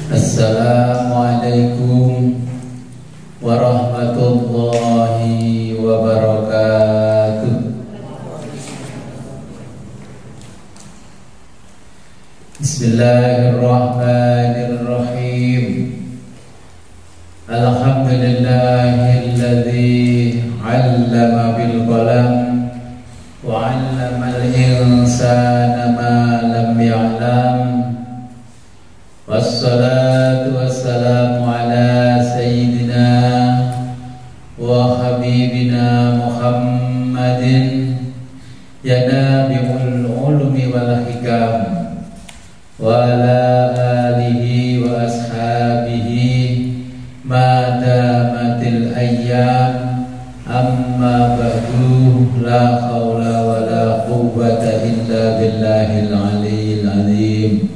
Assalamualaikum warahmatullahi wabarakatuh. Bismillahirrahmanirrahim. Alhamdulillahilladzi 'allama bil qalam wa 'allamal insana ma lam ya'lam. Wassalatu wassalamu ala sayyidina wa habibina Muhammadin ya nabiul ulumi wal hikam wa ala alihi wa ashabihi ma damatil ayyam amma ba'du la hawla wa la quwwata illa billahil aliyyil azim.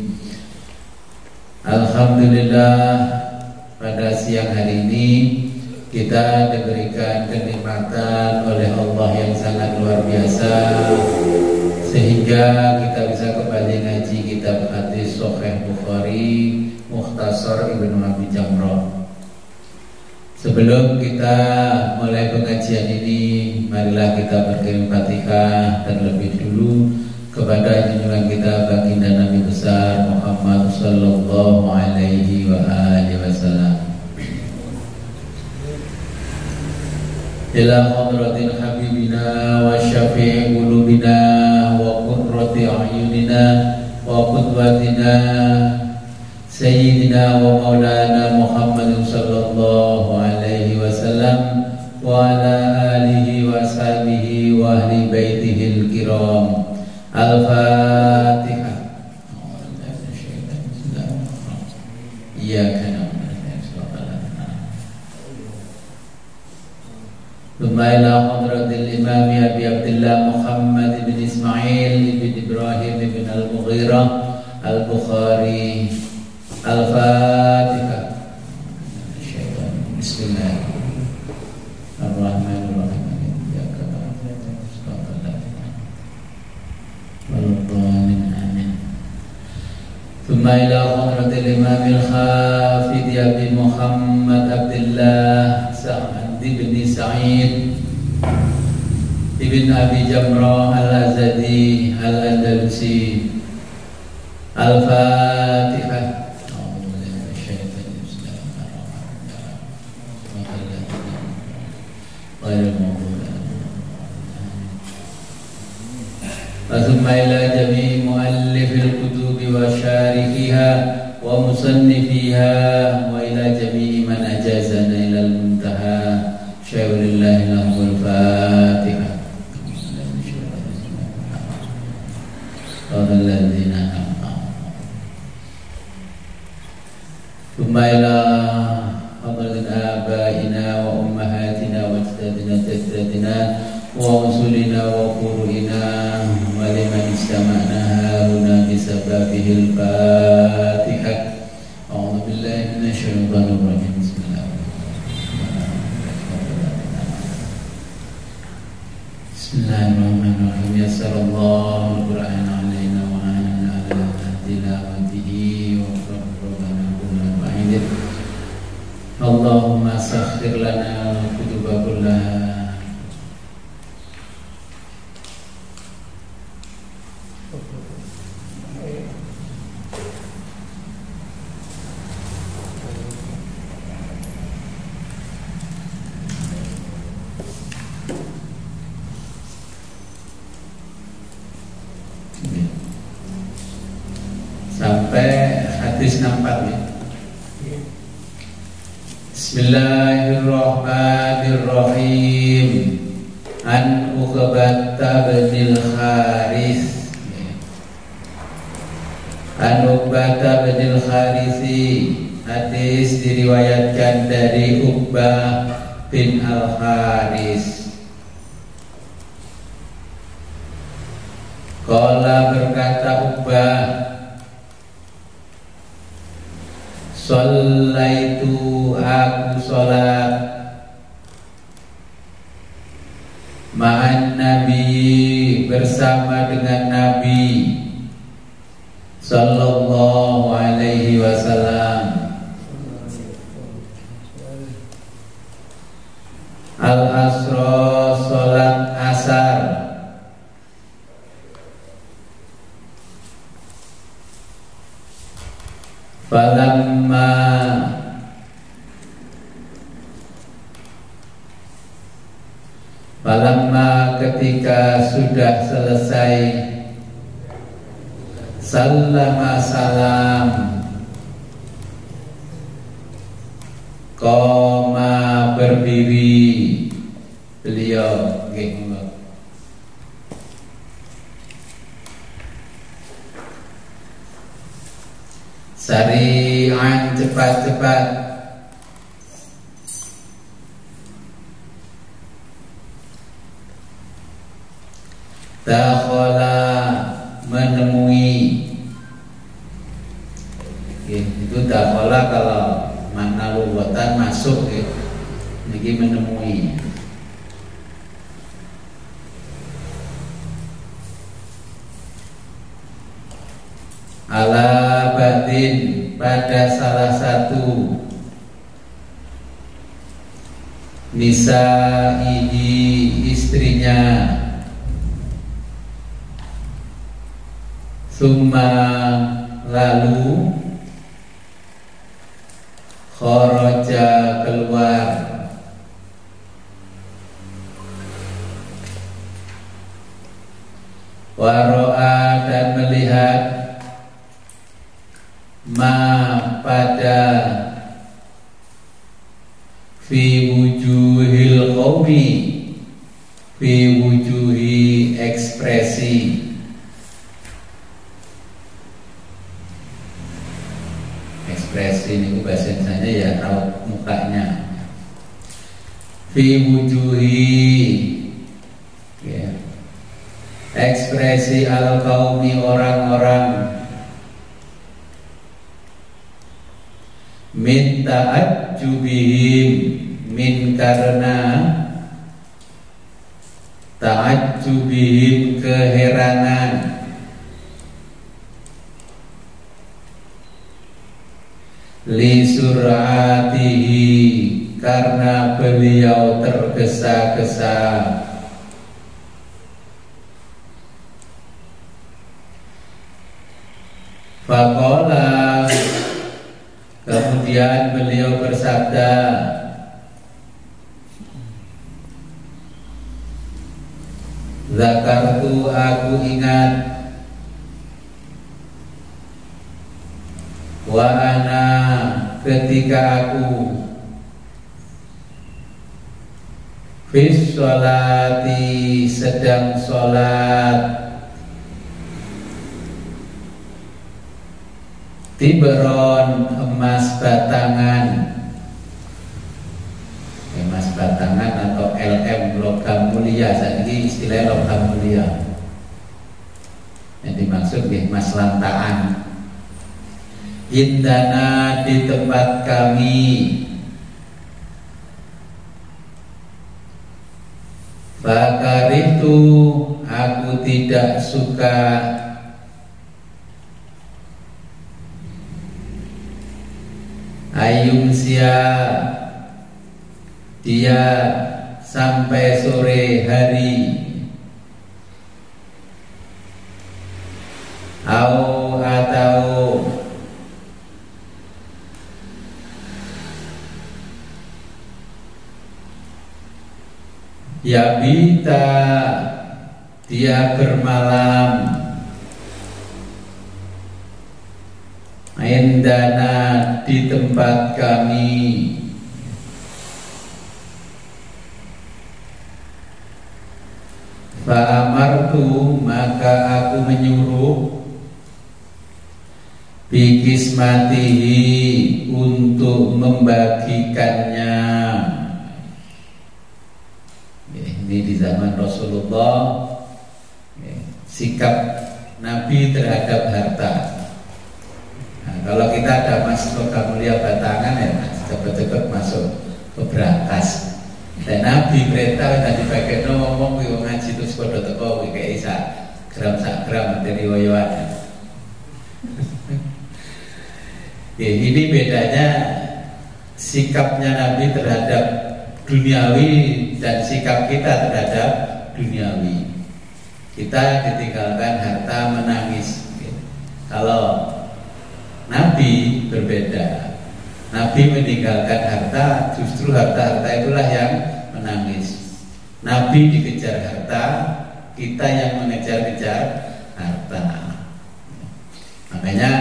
Alhamdulillah, pada siang hari ini kita diberikan kenikmatan oleh Allah yang sangat luar biasa sehingga kita bisa kembali ngaji kitab hadis Sahih Bukhari Mukhtasar Ibnu Abi Jamrah. Sebelum kita mulai pengajian ini, marilah kita berkirim Fatihah terlebih dulu kepada junjungan kita baginda Nabi besar Muhammad sallallahu alaihi wa alihi wasallam. Ila hadratil habibina wa syafi'i qulubina wa qurrati a'yunina wa qudwatina sayyidina wa maulana Muhammad sallallahu alaihi wasallam wa ala alihi wa sahbihi wa ahli baitihil kiram. Al-Fatihah. Iyyaka na'budu wa iyyaka nasta'in. Ila hadratil Imam Abi Abdullah Muhammad bin Ismail bin Ibrahim bin Al-Mughirah Al-Bukhari. Al-Fatihah. Bismillahirrahmanirrahim. Thumma ila hadratil imamil khafid Abi Muhammad Abdullah Sa'ad bin Sa'id ibn Abi Jamrah Al-Azadi Al-Andalusi. Al-Fatihah. Thumma ila jami' muallifil kutubi wa syarihiha wa musannifiha wa ila jami' man ajazana ila al-muntaha. Syawlillahi lahul Fatihah. Walladzina thumma ila hadratin abaina wa ummahatina wa ajdadina wa usulina wa furu'ina wa liman istama'na haruna bisababihil Fatihah. A'udzu billahi minasyaitonir rajim. Bismillahirrahmanirrahim. Yassarallahu al-Qur'ana 'alaina wa 'ala tilawatihi wa rabbana kullana fa'idin. Allahumma sakhkhir lana kutuba kullaha. Sampai hadis 4 ya. Bismillahirrahmanirrahim. An Uqbah bin Harits. An Uqbah bin Harits, hadis diriwayatkan dari Uqbah bin Al-Harits. Qala, berkata Uqbah, Shallaitu, aku sholat ma'an Nabi, bersama dengan Nabi sallallahu alaihi wasallam. Falamma ketika sudah selesai sallama salam koma berdiri beliau sari'an cepat-cepat dakhala menemui. Itu dakhala kalau makna lughatan masuk niki menemui. Ala batin pada salah satu nisaihi istrinya. Summa lalu kharaja keluar waro'a dan melihat ma pada fi wujuhil qaumi fi wujuhi ekspresi ini bahasanya ya raut mukanya fi wujuhi ya. Ekspresi al qaumi orang-orang min ta'ajjubihim min karena ta'ajjubihim keheranan li sur'atihi karena beliau tergesa-gesa faqala kemudian beliau bersabda zakartu aku ingat wa ana ketika aku fis sholati sedang sholat tibron emas batangan atau LM logam mulia saat ini istilah logam mulia yang dimaksud emas lantaan indana di tempat kami fakaritu aku tidak suka ayumsia dia sampai sore hari atau yabita dia bermalam indana di tempat kami fa'amartu maka aku menyuruh bikismatihi untuk membagikannya. Ini di zaman Rasulullah sikap Nabi terhadap harta. Nah, kalau kita ada mas logam mulia batangan ya cepat-cepat masuk ke brankas. Dan Nabi perintah tadi pakai ngomong ngaji terus pada teko kayak isa gram sak gram dari woyoan. Ya, ini bedanya sikapnya Nabi terhadap duniawi dan sikap kita terhadap duniawi. Kita ditinggalkan harta menangis. Kalau Nabi Nabi berbeda. Nabi meninggalkan harta, justru harta-harta itulah yang menangis. Nabi dikejar harta, kita yang mengejar-kejar harta. Makanya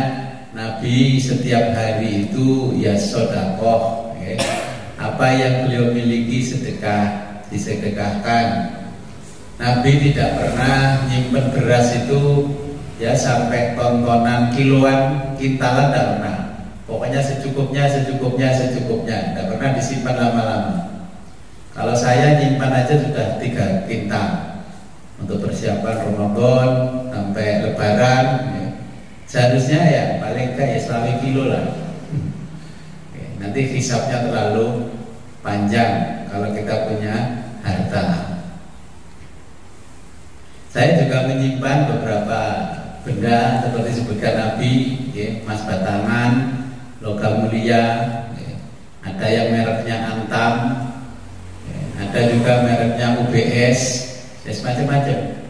Nabi setiap hari itu ya sedekah, ya. Apa yang beliau miliki sedekah, disedekahkan. Nabi tidak pernah nyimpen beras itu ya sampai tontonan kiloan, kintalan, tidak pernah. Pokoknya secukupnya, tidak pernah disimpan lama-lama. Kalau saya nyimpan aja sudah 3 kintal untuk persiapan Ramadan sampai Lebaran. Ya. Seharusnya ya paling enggak ya selawi kilo lah. Oke, nanti hisapnya terlalu panjang kalau kita punya harta. Saya juga menyimpan beberapa benda seperti disebutkan Nabi, ya, emas batangan, logam mulia, ya. Ada yang mereknya Antam, ya. Ada juga mereknya UBS, ya, semacam-macam.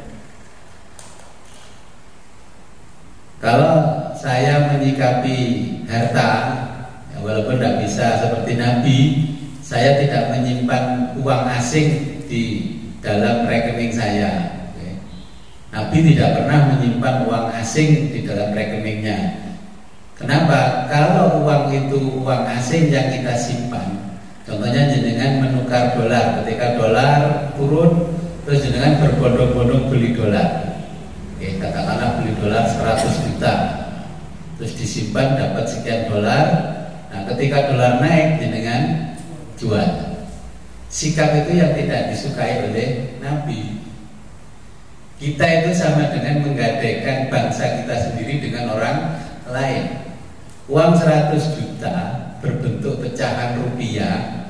Kalau saya menyikapi harta, ya, walaupun tidak bisa seperti Nabi, saya tidak menyimpan uang asing di dalam rekening saya. Nabi tidak pernah menyimpan uang asing di dalam rekeningnya. Kenapa? Kalau uang itu uang asing yang kita simpan, contohnya jenengan menukar dolar, ketika dolar turun, terus jenengan berbondong-bondong beli dolar. Oke, katakanlah beli dolar 100 juta, terus disimpan dapat sekian dolar. Nah, ketika dolar naik, jenengan jual. Sikap itu yang tidak disukai oleh Nabi. Kita itu sama dengan menggadaikan bangsa kita sendiri dengan orang lain. Uang 100 juta berbentuk pecahan rupiah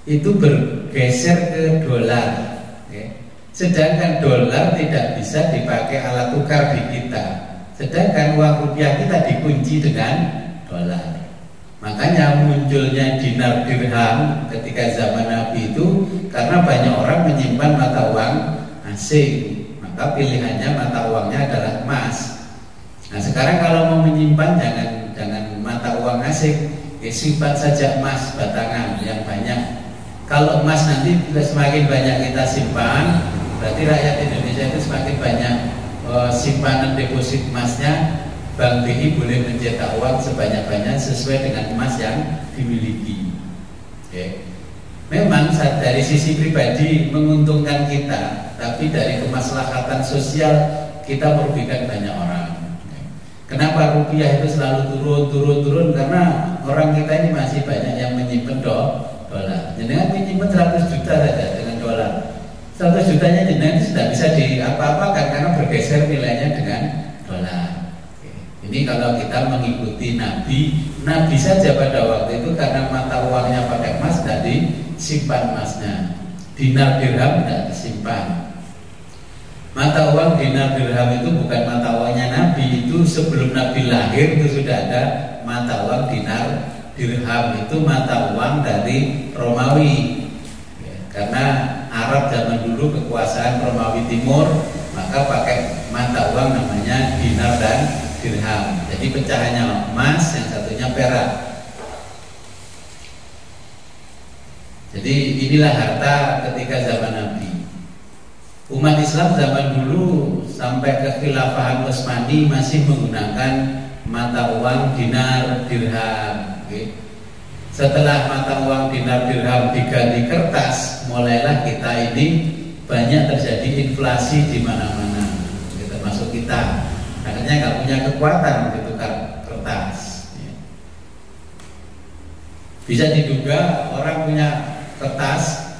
itu bergeser ke dolar, ya. Sedangkan dolar tidak bisa dipakai alat tukar di kita. Sedangkan uang rupiah kita dikunci dengan dolar. Makanya munculnya dinar dirham ketika zaman Nabi itu karena banyak orang menyimpan mata uang asing. Maka pilihannya mata uangnya adalah emas. Nah, sekarang kalau mau menyimpan jangan mata uang asing, ya simpan saja emas batangan yang banyak. Kalau emas nanti semakin banyak kita simpan, berarti rakyat Indonesia itu semakin banyak simpanan deposit emasnya. Bank BI boleh mencetak uang sebanyak-banyak sesuai dengan emas yang dimiliki. Okay. Memang dari sisi pribadi menguntungkan kita, tapi dari kemaslahatan sosial kita merugikan banyak orang. Kenapa rupiah itu selalu turun? Karena orang kita ini masih banyak yang menyimpan dolar. Jenengan menyimpan 100 juta saja dengan dolar. 100 jutanya jenengan itu sudah bisa diapa-apakan karena bergeser nilainya dengan dolar. Ini kalau kita mengikuti Nabi saja pada waktu itu karena mata uangnya pakai emas tadi simpan emasnya. Dinar dirham tidak disimpan. Mata uang dinar dirham itu bukan mata uangnya Nabi, itu sebelum Nabi lahir itu sudah ada mata uang dinar dirham. Itu mata uang dari Romawi, ya, karena Arab zaman dulu kekuasaan Romawi Timur, maka pakai mata uang namanya dinar dan dirham. Jadi pecahannya emas, yang satunya perak. Jadi inilah harta ketika zaman Nabi. Umat Islam zaman dulu sampai ke Khilafahan Utsmani masih menggunakan mata uang dinar dirham. Okay. Setelah mata uang dinar dirham diganti kertas, mulailah kita ini banyak terjadi inflasi di mana-mana, termasuk kita. Akhirnya nggak punya kekuatan untuk tukar kertas. Bisa diduga orang punya kertas,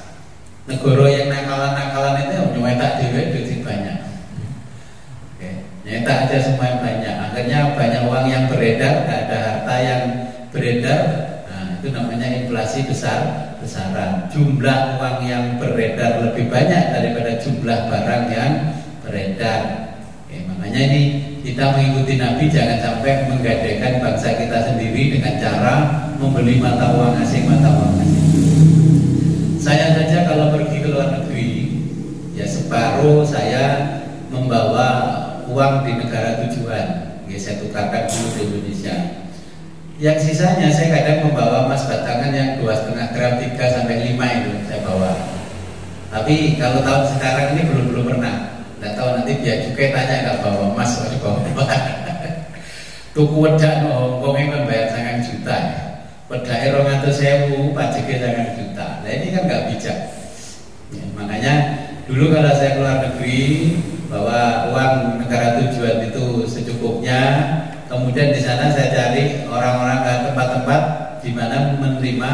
negara yang nakalan-nakalan itu yang nyetak duit banyak. Oke, nyetak aja semua yang banyak. Akhirnya banyak uang yang beredar, nggak ada harta yang beredar. Nah, itu namanya inflasi besar-besaran. Jumlah uang yang beredar lebih banyak daripada jumlah barang yang beredar. Oke, makanya ini kita mengikuti Nabi, jangan sampai menggadaikan bangsa kita sendiri dengan cara membeli mata uang asing. Saya saja kalau pergi ke luar negeri, ya separuh saya membawa uang di negara tujuan, ya saya tukarkan dulu di Indonesia. Yang sisanya saya kadang membawa emas batangan yang 2,5 gram, 3 sampai 5 itu saya bawa. Tapi kalau tahun sekarang ini belum pernah. Nggak tahu nanti biar cukai tanya nggak bawa emas atau bawa apa. Tuku wedak no Hongkongnya membayar 9 juta. Wedak 200.000, pajaknya 9 juta. Nah ini kan nggak bijak. Ya, makanya dulu kalau saya keluar negeri bawa uang negara tujuan itu secukupnya. Kemudian di sana saya cari orang-orang ke tempat-tempat di mana menerima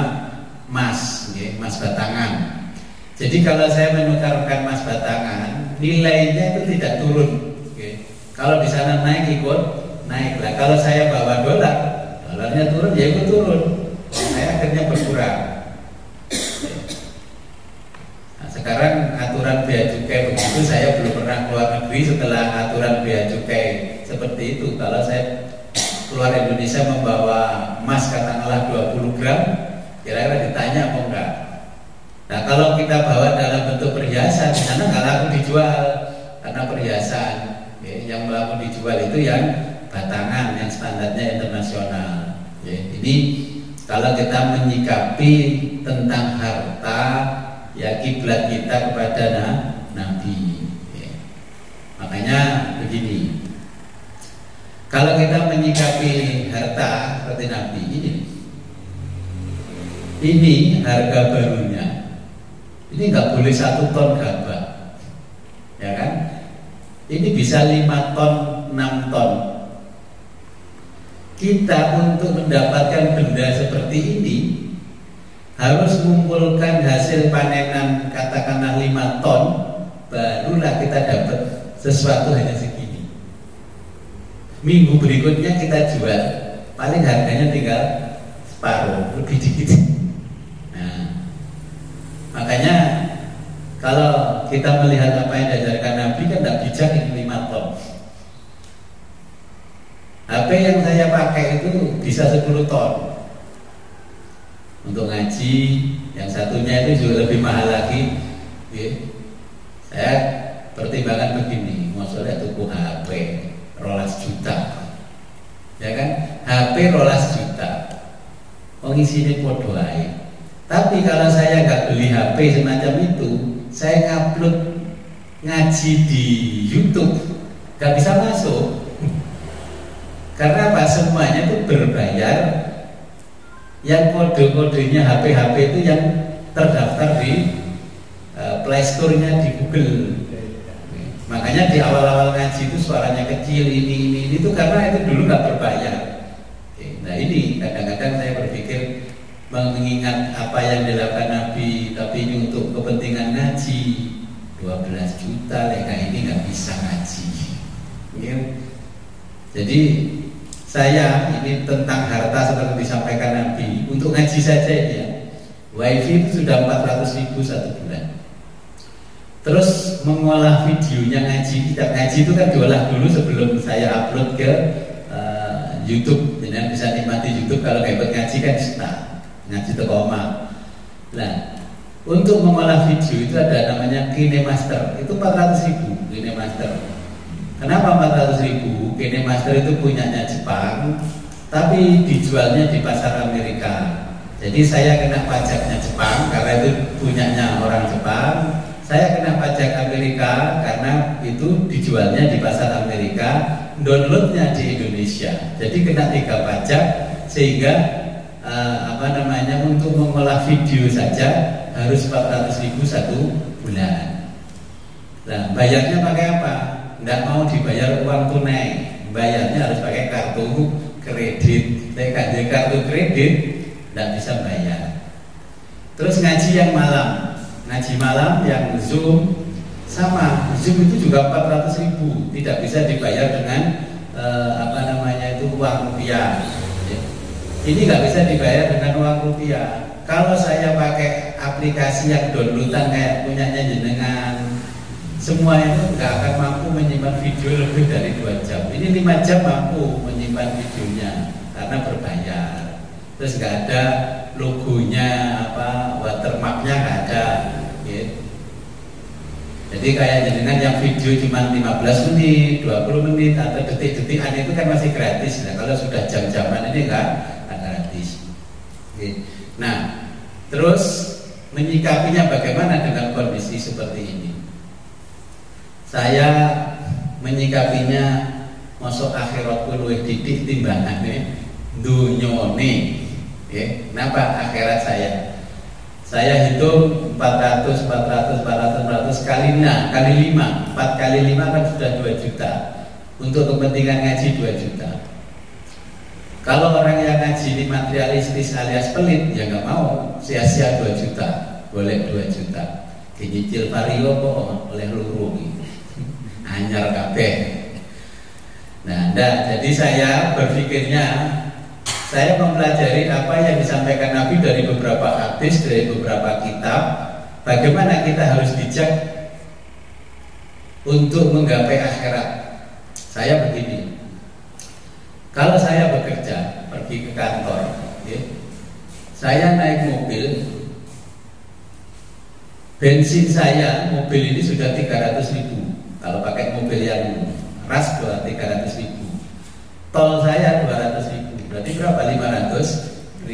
emas, ya, emas batangan. Jadi kalau saya menukarkan emas batangan, nilainya itu tidak turun. Ya. Kalau di sana naik ikut naik lah. Kalau saya bawa dolar, dolarnya turun ya ikut turun. Saya akhirnya berkurang. Nah, sekarang aturan bea cukai begitu, saya belum pernah keluar negeri setelah aturan bea cukai seperti itu. Kalau saya keluar Indonesia membawa emas katakanlah 20 gram, kira-kira ditanya apa enggak. Nah kalau kita bawa dalam bentuk perhiasan, di sana nggak laku dijual karena perhiasan. Ya, yang laku dijual itu yang batangan, yang standarnya internasional. Ya, ini kalau kita menyikapi tentang harta, ya kiblat kita kepada Nabi. Ya. Makanya begini. Kalau kita menyikapi harta seperti Nabi ini harga barunya, ini nggak boleh 1 ton gabah, ya kan? Ini bisa 5 ton, 6 ton. Kita untuk mendapatkan benda seperti ini harus mengumpulkan hasil panenan katakanlah 5 ton, barulah kita dapat sesuatu hanya segini. Minggu berikutnya kita jual, paling harganya tinggal separuh, lebih dikit. Nah, makanya kalau kita melihat apa yang diajarkan Nabi kan tidak bijak ini 5 ton. HP yang saya pakai itu bisa 10 ton untuk ngaji, yang satunya itu juga lebih mahal lagi. Ya. Saya pertimbangkan begini, maksudnya tuku HP 12 juta, ya kan? HP 12 juta, pengisinya podo ae. Tapi kalau saya nggak beli HP semacam itu, saya ngupload ngaji di YouTube, nggak bisa masuk. Karena apa? Semuanya itu berbayar. Yang kode-kodenya HP-HP itu yang terdaftar di Play Store-nya di Google. Makanya di awal-awal ngaji itu suaranya kecil, ini itu karena itu dulu nggak berbayar. Nah ini kadang-kadang saya berpikir mengingat apa yang dilakukan Nabi, tapi ini untuk kepentingan ngaji 12 juta, kayak ini nggak bisa ngaji. Ya. Jadi saya ini tentang harta seperti disampaikan Nabi, untuk ngaji saja ya. WiFi itu sudah 400.000 1 bulan. Terus mengolah videonya ngaji, kitab ngaji itu kan diolah dulu sebelum saya upload ke YouTube. Jadi bisa nikmati YouTube kalau hebat ngaji kan ngaji tekoma. Nah, untuk mengolah video itu ada namanya KineMaster. Itu 400.000 KineMaster. Kenapa 400.000? KineMaster itu punyanya Jepang, tapi dijualnya di pasar Amerika. Jadi saya kena pajaknya Jepang karena itu punyanya orang Jepang. Saya kena pajak Amerika karena itu dijualnya di pasar Amerika, downloadnya di Indonesia. Jadi kena 3 pajak, sehingga untuk mengolah video saja harus 400.000 1 bulan. Nah, bayarnya pakai apa? Tidak mau dibayar uang tunai, bayarnya harus pakai kartu kredit. Jadi kartu kredit tidak bisa bayar. Terus ngaji yang malam. Ngaji malam yang Zoom sama, Zoom itu juga 400.000, tidak bisa dibayar dengan uang rupiah. Ini nggak bisa dibayar dengan uang rupiah. Kalau saya pakai aplikasi yang downloadan kayak punyanya jenengan, semua itu nggak akan mampu menyimpan video lebih dari 2 jam. Ini 5 jam mampu menyimpan videonya karena berbayar. Terus nggak ada logonya, watermarknya nggak ada. Gitu. Jadi kayak jenengan yang video cuma 15 menit, 20 menit atau detik-detikan itu kan masih gratis. Nah, kalau sudah jam-jaman ini nggak ada Terus menyikapinya bagaimana dengan kondisi seperti ini? Saya menyikapinya masuk akhirat luwih didik timbangane dunyone. Kenapa akhirat saya? Saya hitung 400 kali 5. 4 kali 5 kan sudah 2 juta. Untuk kepentingan ngaji 2 juta. Kalau orang yang ngaji ini materialistis alias pelit, ya nggak mau, sia-sia 2 juta. Boleh 2 juta. Dinyicil vario kok oleh luru. Anyar kabeh. Nah, jadi saya berpikirnya, saya mempelajari apa yang disampaikan Nabi dari beberapa hadis, dari beberapa kitab. Bagaimana kita harus bijak untuk menggapai akhirat. Saya begini, kalau saya bekerja, pergi ke kantor, saya naik mobil, bensin saya, mobil ini sudah 300.000. Kalau pakai mobil yang ras 300.000. Tol saya 200.000. Berarti berapa? 500.000.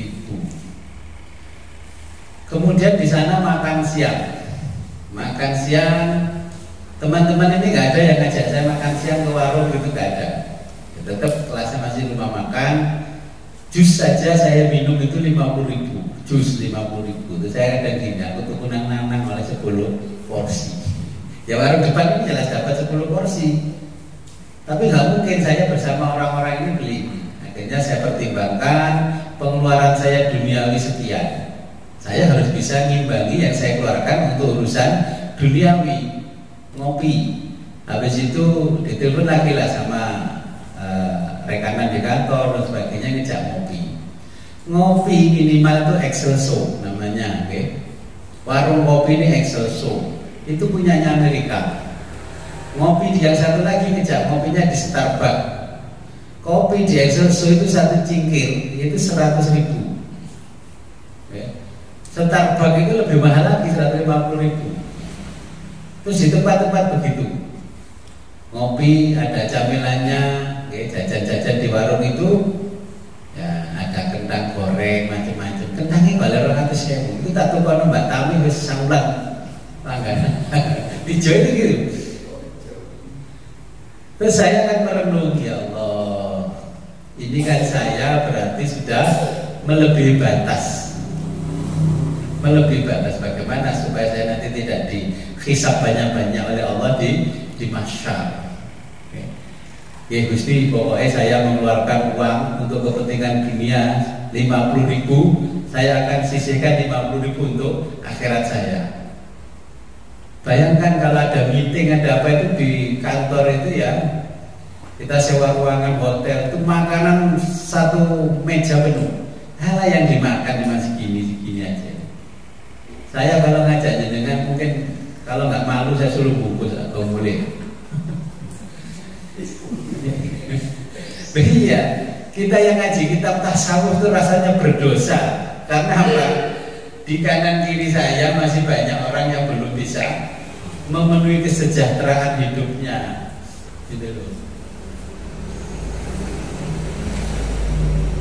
Kemudian di sana makan siang. Makan siang, teman-teman ini nggak ada yang ngajak saya makan siang ke warung gitu, nggak ada. Tetap kelasnya masih rumah makan. Jus saja saya minum itu 50.000. Jus 50.000. Itu saya kadang gini, aku tuh kunang-nanang oleh 10 porsi. Ya warung depan ini jelas dapat 10 porsi. Tapi nggak mungkin saya bersama orang-orang ini beli. Akhirnya saya pertimbangkan pengeluaran saya duniawi sekian. Saya harus bisa ngimbangi yang saya keluarkan untuk urusan duniawi. Ngopi. Habis itu ditelepon lagi lah sama rekanan di kantor dan sebagainya, ngejak ngopi. Ngopi minimal itu Excelso namanya, okay? Warung kopi ini Excelso. Itu punyanya Amerika. Ngopi di yang satu lagi ngejak ngopinya di Starbucks. Kopi di Excelso itu 1 cingkir itu 100.000. Starbucks itu lebih mahal lagi 150.000. Terus di tempat-tempat begitu, ngopi ada camilannya, jajan-jajan di warung itu, ya ada kentang goreng macam-macam. Kentangnya kalau 200.000 itu tak tahu kalau Mbak Tami wis saulan langganan. Di Jawa itu gitu. Terus saya kan merenung, ya Allah, ini kan saya berarti sudah melebihi batas. Melebihi batas. Bagaimana supaya saya nanti tidak dihisab banyak-banyak oleh Allah di mahsyar. Ya Gusti, pokoknya saya mengeluarkan uang untuk kepentingan dunia 50.000, saya akan sisihkan 50.000 untuk akhirat saya. Bayangkan kalau ada meeting, ada apa itu di kantor itu ya, kita sewa ruangan hotel itu makanan 1 meja penuh. Hal yang dimakan cuma segini aja. Saya kalau ngajak jenengan mungkin kalau nggak malu saya suruh bungkus atau boleh. Iya, kita yang ngaji kitab tasawuf itu rasanya berdosa. Karena apa? Di kanan kiri saya masih banyak orang yang belum bisa memenuhi kesejahteraan hidupnya, gitu loh.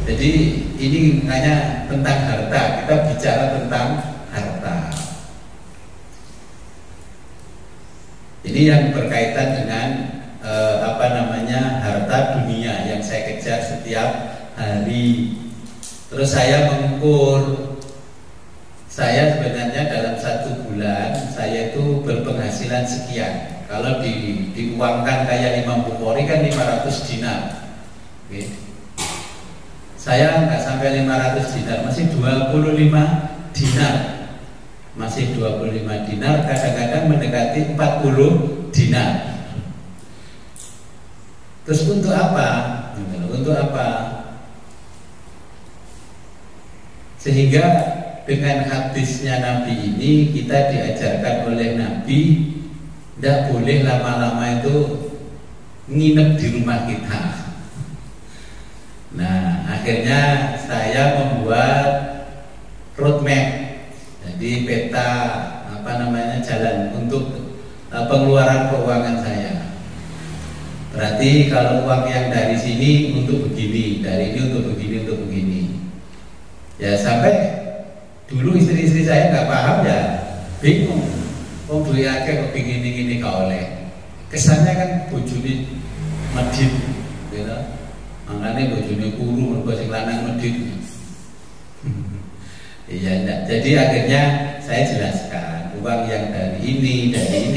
Jadi ini hanya tentang harta. Kita bicara tentang harta. Ini yang berkaitan dengan harta dunia yang saya kejar setiap hari. Terus saya mengukur, saya sebenarnya dalam 1 bulan saya itu berpenghasilan sekian. Kalau diuangkan kayak Imam Bukhari kan 500 dinar. Oke. Saya nggak sampai 500 dinar, masih 25 dinar. Masih 25 dinar, kadang-kadang mendekati 40 dinar. Terus untuk apa? Untuk apa? Sehingga dengan hadisnya Nabi ini kita diajarkan oleh Nabi tidak boleh lama-lama itu nginep di rumah kita. Nah, akhirnya saya membuat roadmap, jadi peta jalan untuk pengeluaran keuangan saya. Berarti kalau uang yang dari sini untuk begini, dari ini untuk begini, untuk begini. Ya sampai Dulu istri-istri saya nggak paham ya, bingung. Oh duit akeh kok gini gak oleh. Kesannya kan bojone medit, gitu. Makanya bojone kuru, mergo sing lanang medit. Iya, enggak. Jadi akhirnya saya jelaskan uang yang dari ini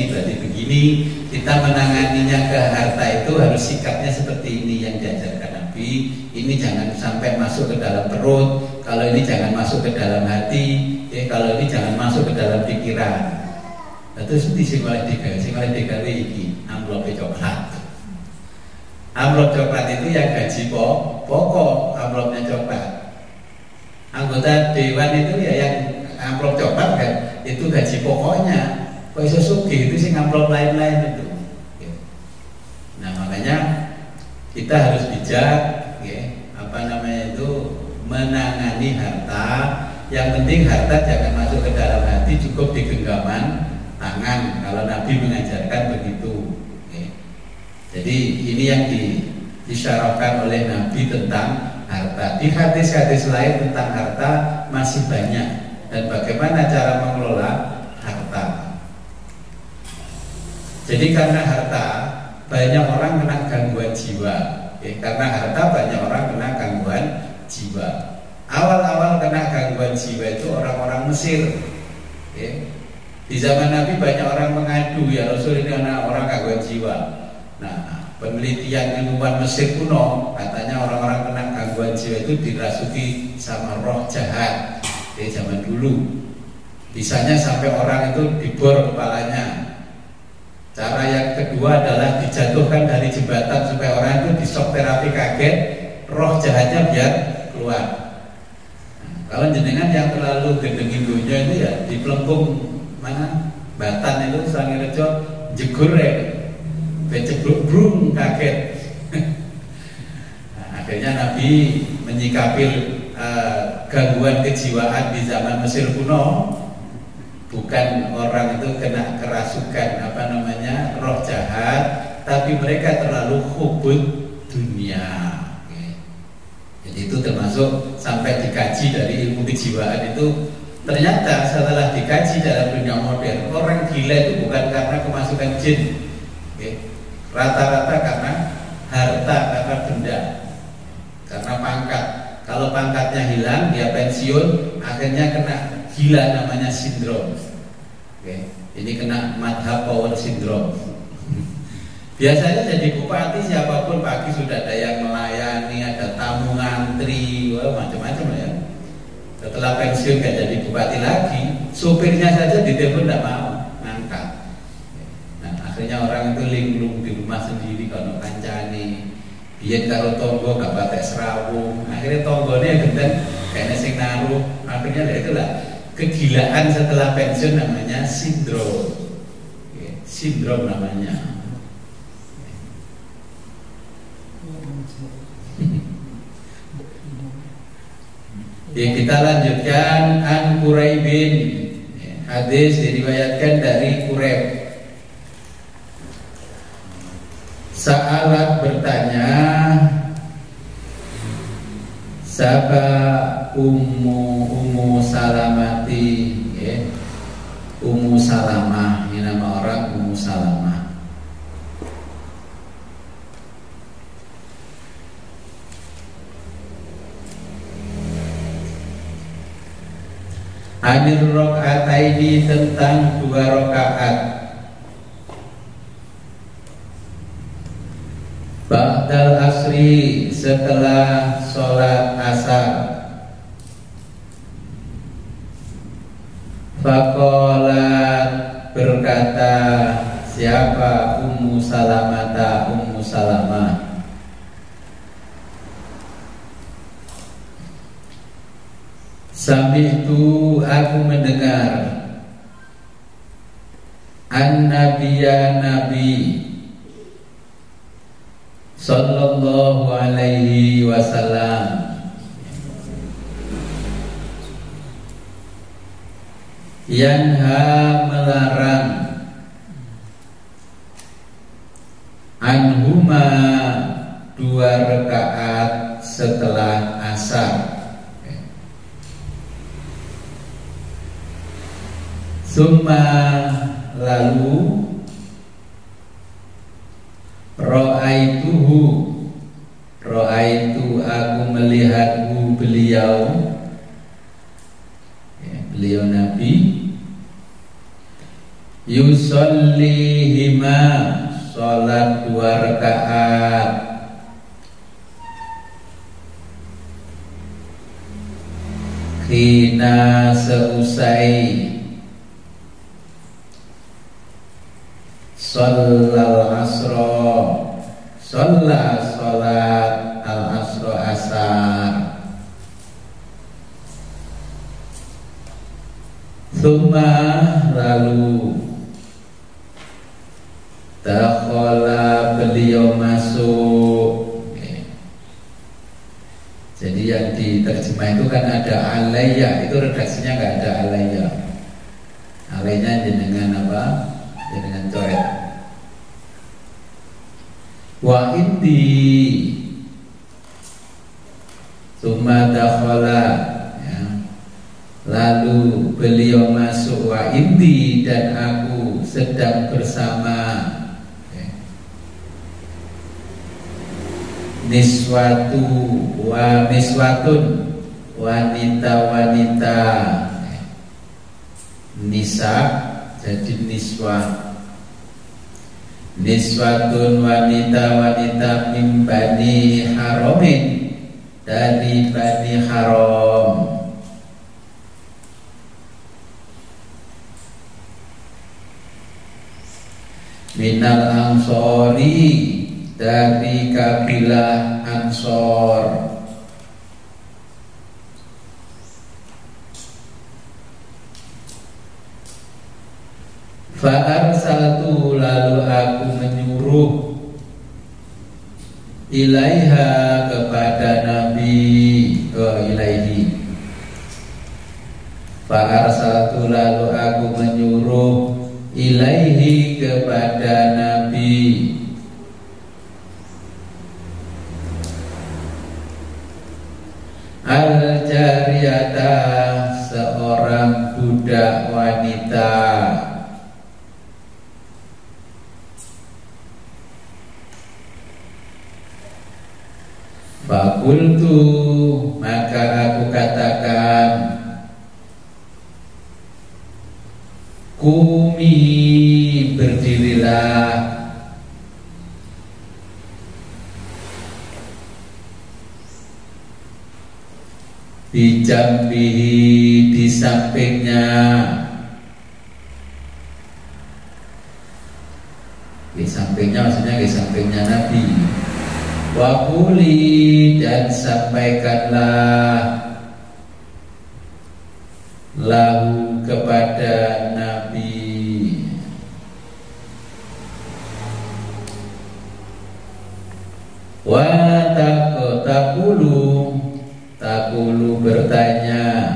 berarti begini. Kita menanganinya ke harta itu harus sikapnya seperti ini yang diajarkan Nabi. Ini jangan sampai masuk ke dalam perut. Kalau ini jangan masuk ke dalam hati. Kalau ini jangan masuk ke dalam pikiran. Nah, terus sing oleh digawe iki amplop coklat. Amplop coklat itu yang gaji pokok amplopnya coklat. Anggota dewan itu ya yang amplop coklat kan itu gaji pokoknya. Kok iso sugih itu sing amplop lain-lain itu. Nah makanya kita harus bijak, menangani harta. Yang penting harta jangan masuk ke dalam hati, cukup di genggaman tangan. Kalau Nabi mengajarkan begitu. Jadi ini yang disyarahkan oleh Nabi tentang harta. Di hadis-hadis lain tentang harta masih banyak, dan bagaimana cara mengelola harta. Jadi karena harta banyak orang kena gangguan jiwa. Karena harta banyak orang kena gangguan jiwa. Awal-awal kena gangguan jiwa itu orang-orang Mesir. Di zaman Nabi banyak orang mengadu, ya Rasul ini orang gangguan jiwa. Nah, penelitian ilmuwan Mesir kuno katanya orang-orang kena gangguan jiwa itu dirasuki sama roh jahat. Di zaman dulu bisanya sampai orang itu dibor kepalanya. Cara yang kedua adalah dijatuhkan dari jembatan supaya orang itu disok terapi kaget, roh jahatnya biar keluar. Nah, kalau jenengan yang terlalu gendengin dunia itu ya di pelengkung mana Batan itu Sangirejo jegur ya, becebruk brung kaget. Nah, akhirnya Nabi menyikapi gangguan kejiwaan di zaman Mesir kuno. Bukan orang itu kena kerasukan roh jahat, tapi mereka terlalu hubud dunia. Jadi itu termasuk sampai dikaji dari ilmu kejiwaan itu. Ternyata setelah dikaji dalam dunia modern, orang gila itu bukan karena kemasukan jin, rata-rata karena harta, karena benda, karena pangkat. Kalau pangkatnya hilang, dia pensiun, akhirnya kena gila, namanya sindrom. Ini kena madhab power syndrome. Biasanya jadi bupati siapapun pagi sudah ada yang melayani, ada tamu ngantri, macam-macam ya. Setelah pensiun gak jadi bupati lagi, supirnya saja ditelepon tidak mau ngangkat. Nah akhirnya orang itu linglung di rumah sendiri kalau kancani. Biyen karo tonggo gak patek serawung. Akhirnya tonggonya genten kayaknya sing naruh. Akhirnya itulah kegilaan setelah pensiun, namanya sindrom. Sindrom namanya. Kita lanjutkan an Quraibin. Hadis diriwayatkan dari Quraib. Sa'alat bertanya, Saba Ummu Salamati, Ummu Salamah, ini nama orang Ummu Salamah. Anil rakaataini, tentang 2 rakaat. Ba'dal asri, setelah sholat asar. Faqalat, berkata siapa? Ummu Salamata, Ummu Salamah. Sami'tu, aku mendengar, an-nabiyya, Nabi sallallahu alaihi wasallam, yanha, melarang, anhuma, 2 rakaat setelah asar. Summa lalu Ro'aitu aku melihatku beliau, ya, beliau Nabi, yusallihima, sholat 2 rakaat, hina seusai sholat al-asro asar. Thumma lalu dakhala beliau masuk. Jadi yang diterjemah itu kan ada alayya, itu redaksinya nggak ada alayya. Alaynya jenengan apa? Jenengan coret. Wa indi summa dakhala, ya. Lalu beliau masuk, wa indi, dan aku sedang bersama, ya. Niswatun, wanita-wanita, ya. Nisa jadi niswatun, wanita-wanita min bani haramin, dari bani haram, minal ansori, dari kabilah Ansor. Fa'arsaltu, lalu aku menyuruh, ilaiha, kepada Nabi, ilaihi. Fa'arsaltu, lalu aku menyuruh, ilaihi, kepada Nabi, al-jariyata, seorang budak wanita. Fakultu, maka aku katakan, kumi, berdirilah, bijambihi, di sampingnya, di sampingnya maksudnya di sampingnya Nabi. Waquli, dan sampaikanlah, lahu, kepada Nabi, wa takulu bertanya,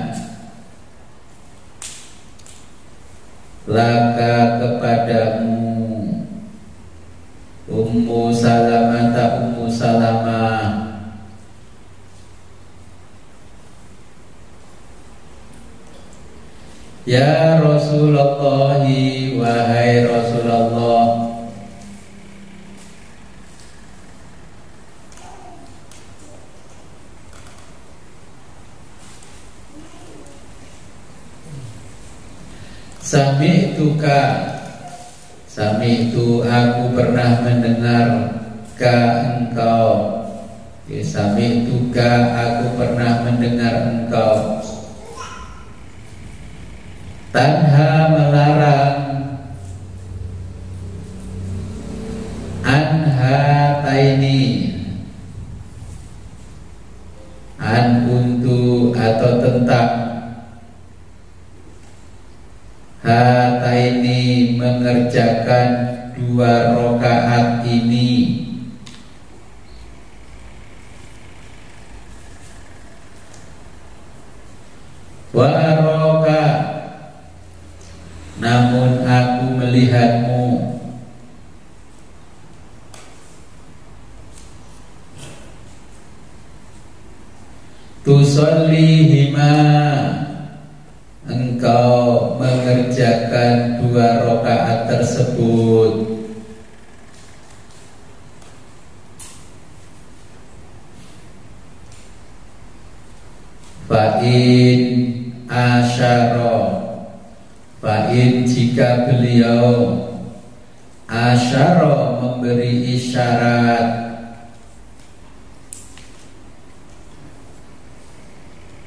laka, kepadamu, Ummu Salamah, Ummu Salamah, ya Rasulullah, wahai Rasulullah, Sami'tu, aku pernah mendengar engkau, ya, sami'tu aku pernah mendengar engkau, tanha, melarang, taini, untuk, atau tentang, hataini, mengerjakan 2 rakaat ini, wa araka, namun aku melihatmu, tusallihima, engkau mengerjakan mengerjakan 2 rakaat tersebut. Fa'in asyara, fa'in jika beliau asyara memberi isyarat,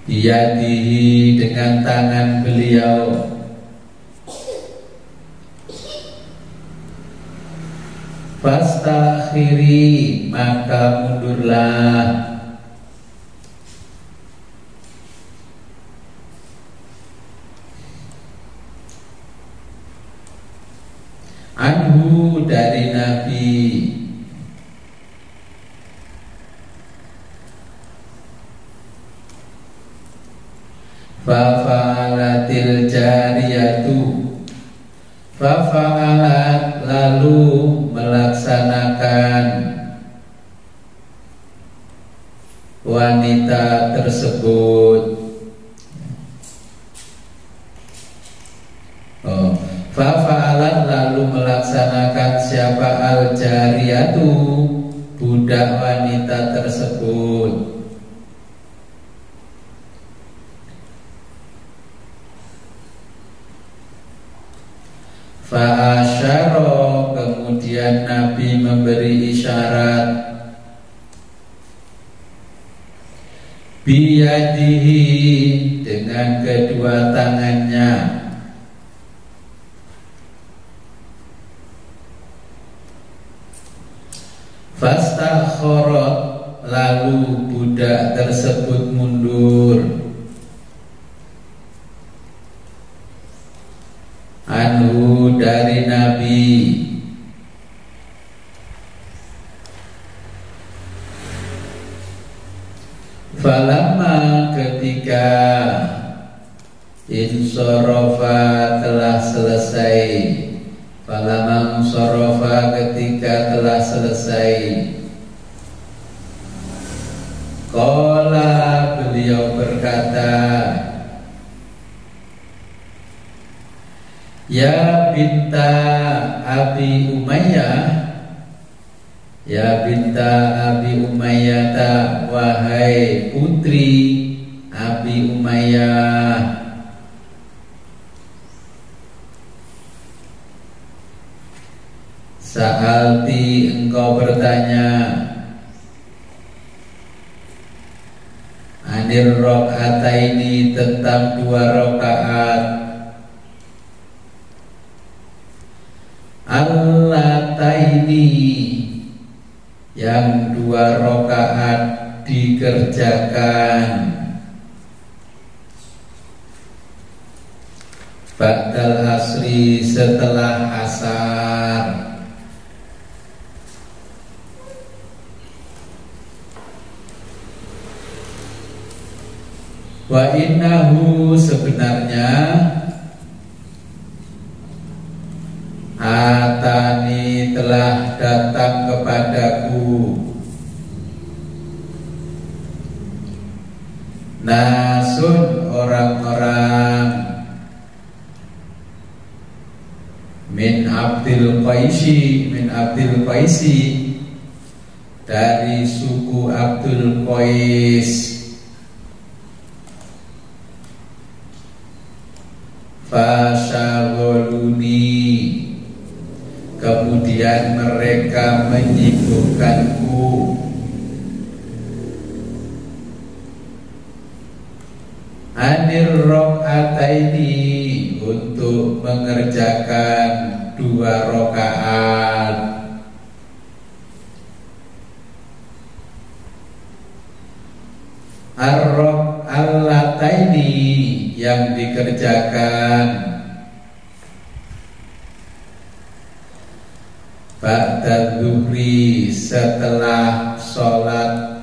biyadihi dengan tangan beliau, fastakhiri maka mundurlah, anhu dari Nabi, fa'alatil jariyatu, fa'alat lalu melaksanakan wanita tersebut. Fa'alat lalu melaksanakan siapa al-jariyatu, budak wanita tersebut. Fa'asyara kemudian Nabi memberi isyarat, biyadihi dengan kedua tangannya, fastakhorot lalu budak tersebut mundur, anhu dari Nabi, falamma ketika insorofa telah selesai, falamma insorofa ketika telah selesai, qala beliau berkata, ya binta Abi Umayyah, ya binta Abi Umayyah, wahai putri Abi Umayyah, sa'alti engkau bertanya, anir rakaataini tentang 2 rakaat, allataini yang 2 rakaat dikerjakan ba'dal asri setelah asar. Wa innahu sebenarnya atani telah datang kepadaku nasun orang-orang min Abdul Qaisi dari suku Abdul Qais, fasyaghaluni kemudian mereka menyibukkanku, anir rakaataini untuk mengerjakan 2 rakaat, allataini yang dikerjakan ba'da zuhri setelah sholat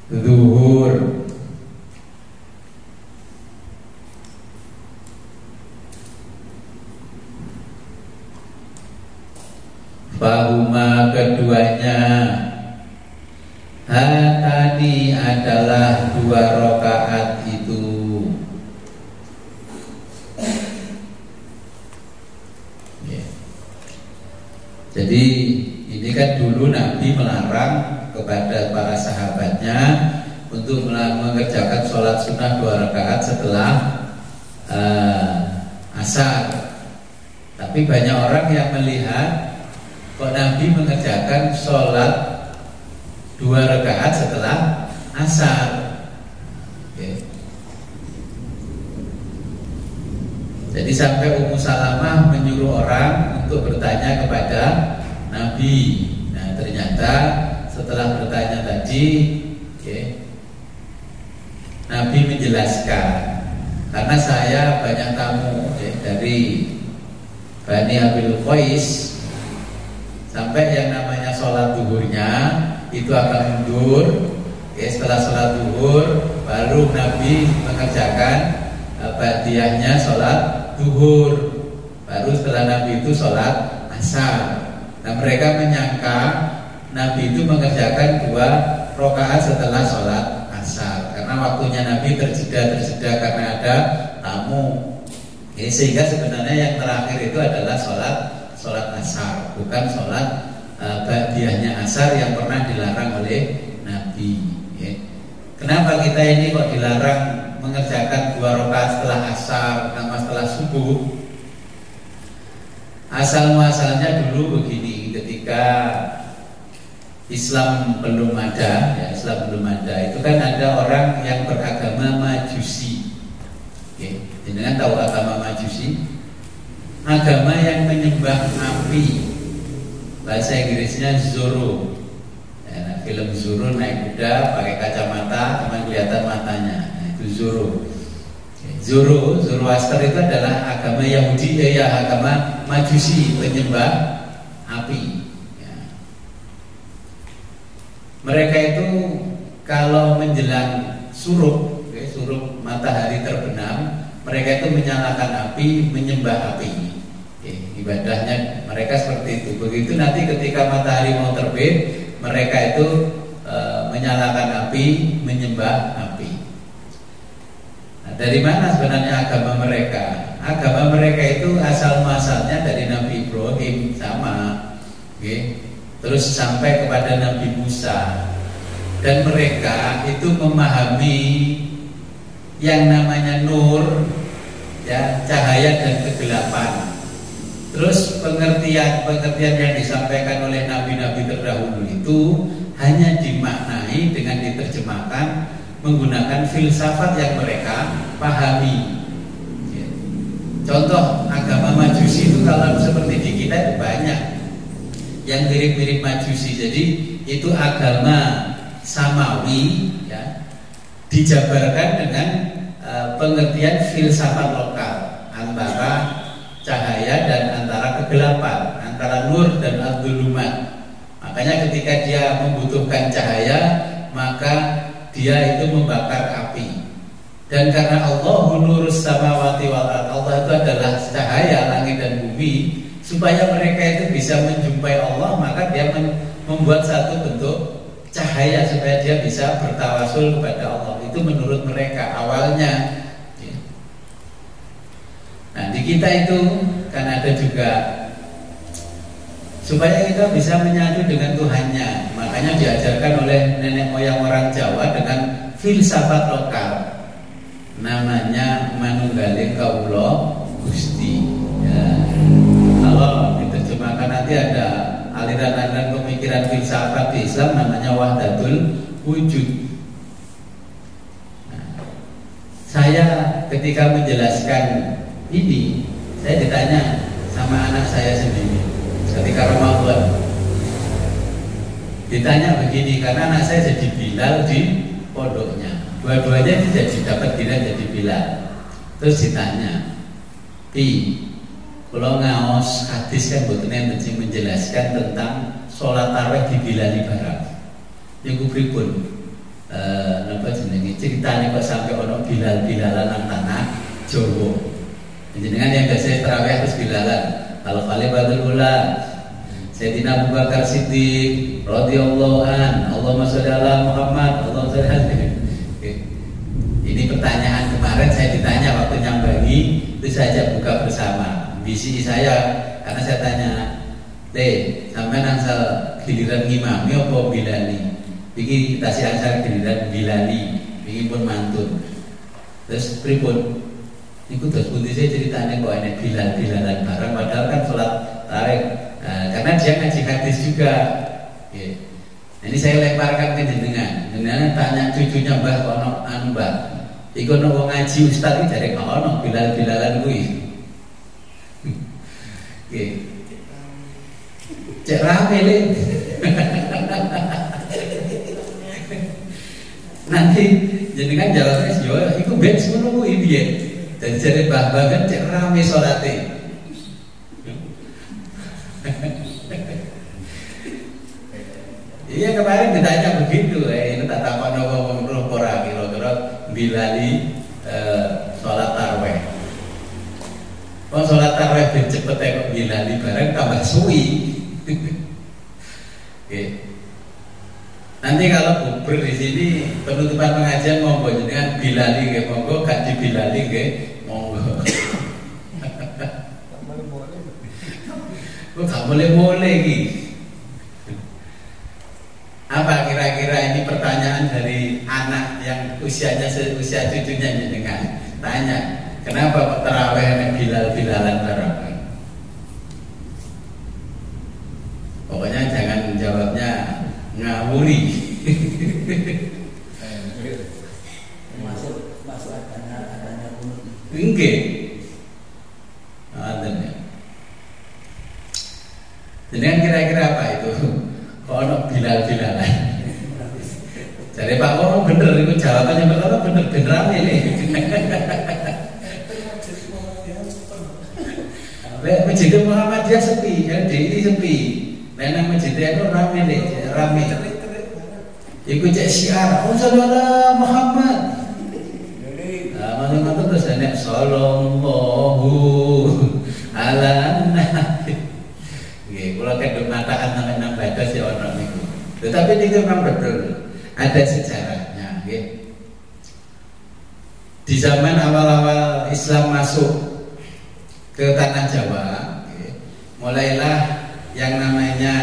zuhur, fahuma keduanya, hatani adalah 2 rakaat itu, Jadi ini kan dulu Nabi melarang kepada para sahabatnya untuk mengerjakan sholat sunnah 2 rakaat setelah asar. Tapi banyak orang yang melihat kok Nabi mengerjakan sholat 2 rakaat setelah asar. Oke. Jadi sampai Ummu Salamah menyuruh orang untuk bertanya kepada Nabi. Nah ternyata setelah bertanya tadi, Nabi menjelaskan, karena saya banyak tamu dari Bani Abil Qais, sampai yang namanya sholat duhurnya itu akan mundur. Setelah sholat duhur baru Nabi mengerjakan ba'diyahnya sholat duhur, baru setelah Nabi itu sholat asar. Nah mereka menyangka Nabi itu mengerjakan 2 rakaat setelah sholat asar, karena waktunya Nabi terjeda karena ada tamu. Sehingga sebenarnya yang terakhir itu adalah sholat asar, bukan sholat ba'diyahnya asar yang pernah dilarang oleh Nabi. Kenapa kita ini kok dilarang mengerjakan 2 rakaat setelah asar sama setelah subuh? Asal muasalnya dulu begini, ketika Islam belum ada, itu kan ada orang yang beragama Majusi. Jangan tahu agama Majusi? Agama yang menyembah api. Bahasa Inggrisnya Zorro. Film Zorro, naik kuda pakai kacamata cuma kelihatan matanya. Nah, itu Zorro. Zoroaster itu adalah agama Yahudi, agama Majusi, penyembah api. Mereka itu kalau menjelang suruk matahari terbenam, mereka itu menyalakan api, menyembah api. Ibadahnya mereka seperti itu. Begitu nanti ketika matahari mau terbit, mereka itu menyalakan api, menyembah api. Nah, dari mana sebenarnya agama mereka? Agama mereka itu asal muasalnya dari Nabi Ibrahim sama, terus sampai kepada Nabi Musa. Dan mereka itu memahami yang namanya nur, cahaya dan kegelapan. Terus pengertian yang disampaikan oleh nabi-nabi terdahulu itu hanya dimaknai dengan diterjemahkan menggunakan filsafat yang mereka pahami. Contoh agama Majusi itu kalau seperti di kita itu banyak yang mirip-mirip Majusi. Jadi itu agama samawi, dijabarkan dengan pengertian filsafat lokal antara cahaya dan antara kegelapan, antara nur dan al-dhulumat. Makanya ketika dia membutuhkan cahaya, maka dia itu membakar api. Dan karena Allahu nurus samawati wal ardh, Allah itu adalah cahaya langit dan bumi, supaya mereka itu bisa menjumpai Allah, maka dia membuat satu bentuk cahaya supaya dia bisa bertawasul kepada Allah. Itu menurut mereka awalnya. Nah di kita itu kan ada juga supaya kita bisa menyatu dengan Tuhannya. Makanya diajarkan oleh nenek moyang orang Jawa dengan filsafat lokal, namanya manunggaling kawula Gusti. Kalau diterjemahkan nanti ada aliran-aliran pemikiran filsafat di Islam namanya wahdatul wujud. Nah, saya ketika menjelaskan ini, saya ditanya sama anak saya sendiri ketika Ramadan. Ditanya begini, karena anak saya jadi Bilal di pondoknya. Dua-duanya itu dapat jadi Bilal. Terus ditanya, kalau ngaos hadis kan buatnya menjelaskan tentang sholat tarawih di Bilal barang. Yang kupripun, napa jenenge ceritanya kok sampai ono Bilalan nang tanah Jawa. Jenengan yang biasa tarawih harus Bilalan. Kalau Khalifatul Ula, Sayyidina Abu Bakar Siddiq radhiyallahu an, Allahumma sholli ala Muhammad, Allahumma sholli alaihi. Ini pertanyaan kemarin saya ditanya waktu nyambangi, itu saja buka bersama. Visi saya, karena saya tanya, sampean asal giliran ngimami apa bilali? Iki tasih asal giliran bilali, iki pun mantun. Terus pripun? Niku terus putih saya ceritanya kok enek bilalan bareng, padahal kan sholat tarawih. Karena dia ngaji hadis juga. Ini saya lemparkan ke jenengan. Jenengan tanya cucunya Mbah kono anu Mbah. Iku ono wong ngaji ustaz iki jare kok ono bilalan kuwi. Nggih. Cek rame le. Nanti jenengan jawabnya yo iku ben ngono kuwi piye. Jadi jare Mbah kan cek rame salate. Iya kemarin ditanya begitu, ini tak takon ngomong ora kira-kira bilali sholat tarawih. Kok sholat tarawih ben cepet kok bilali bareng tambah suwi. Oke. Nanti kalau bubur di sini penutupan pengajian monggo jenengan bilali nggih monggo, gak dibilali nggih monggo. Kok gak boleh-boleh iki. Apa kira-kira ini pertanyaan dari anak yang usianya seusia cucunya jenengan? Tanya, kenapa tarawih nek bilalan bareng? Pokoknya jangan jawabnya ngawuri. Masuk adanya kunut. Nggih. Jenengan kira-kira apa itu? Ono bilal-bilalan. Jadi Pak Kono bener itu jawabannya pertama bener ini. Masjid Muhammadiyah sepi, LDI sepi. Nang masjid itu rame nih, rame. Iku cek syiar, sallallahu Muhammad. Mana-mana terus nek sallallahu ala nabi. Kalau kedua mataan namanya batas ya orang itu. Tetapi itu memang betul ada sejarahnya. Di zaman awal-awal Islam masuk ke tanah Jawa, mulailah yang namanya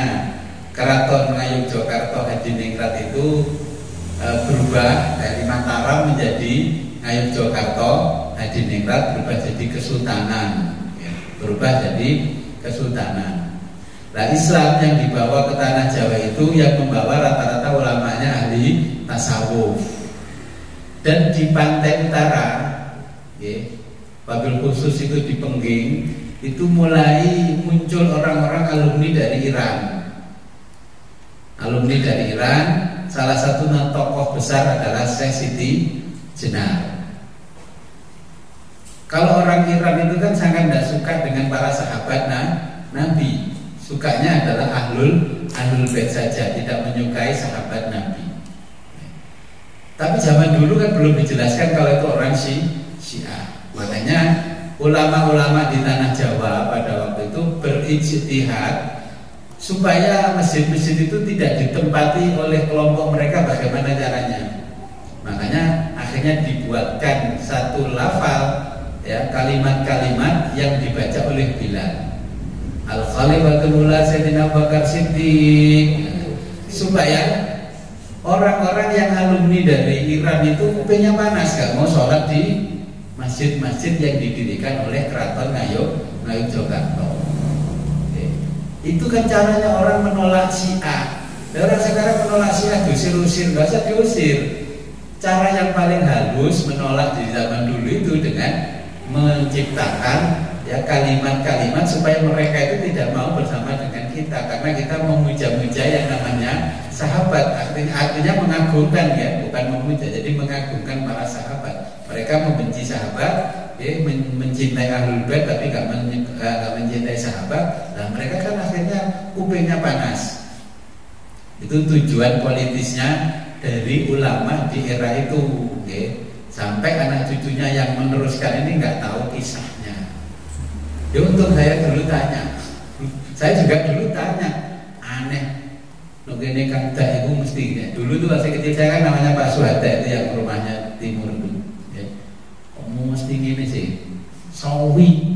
Keraton Ngayogyakarta Hadiningrat itu berubah dari Mataram menjadi Ngayogyakarta Hadiningrat, berubah jadi kesultanan, berubah jadi kesultanan. Nah Islam yang dibawa ke tanah Jawa itu yang membawa rata-rata ulamanya ahli tasawuf. Dan di pantai utara, wabil khusus itu di Pengging, itu mulai muncul orang-orang alumni dari Iran. Alumni dari Iran, salah satu tokoh besar adalah Syekh Siti Jenar. Kalau orang Iran itu kan sangat tidak suka dengan para sahabat Nabi. Sukanya adalah ahlul bait saja, tidak menyukai sahabat Nabi. Tapi zaman dulu kan belum dijelaskan kalau itu orang Syiah. Makanya ulama-ulama di tanah Jawa pada waktu itu berijtihad supaya masjid-masjid itu tidak ditempati oleh kelompok mereka. Bagaimana caranya? Makanya akhirnya dibuatkan satu lafal, ya, kalimat-kalimat yang dibaca oleh Bilal. Al-Khalifatul Ula Sayyidina Abu Bakar Siddiq, supaya orang-orang yang alumni dari Iran itu kupingnya panas, gak mau sholat di masjid-masjid yang didirikan oleh Keraton Ngayogyakarta. Itu kan caranya orang menolak Syiah. Orang sekarang menolak Syiah diusir-usir, gak usah diusir. Cara yang paling halus menolak di zaman dulu itu dengan menciptakan, ya, kalimat-kalimat supaya mereka itu tidak mau bersama dengan kita, karena kita memuja-muja yang namanya sahabat. Artinya mengagungkan, ya, bukan memuja. Jadi mengagungkan para sahabat. Mereka membenci sahabat, ya, mencintai ahlul bait tapi gak mencintai sahabat. Nah mereka kan akhirnya kupingnya panas. Itu tujuan politisnya dari ulama di era itu, ya. Sampai anak cucunya yang meneruskan ini nggak tahu kisahnya. Ya untuk saya dulu tanya, saya juga dulu tanya, aneh, nogene kang dak itu mesti ya. Dulu tuh masih kecil saya kan namanya Pak Suhada itu yang rumahnya timur itu. Ya. Kamu mesti gini sih, sawi.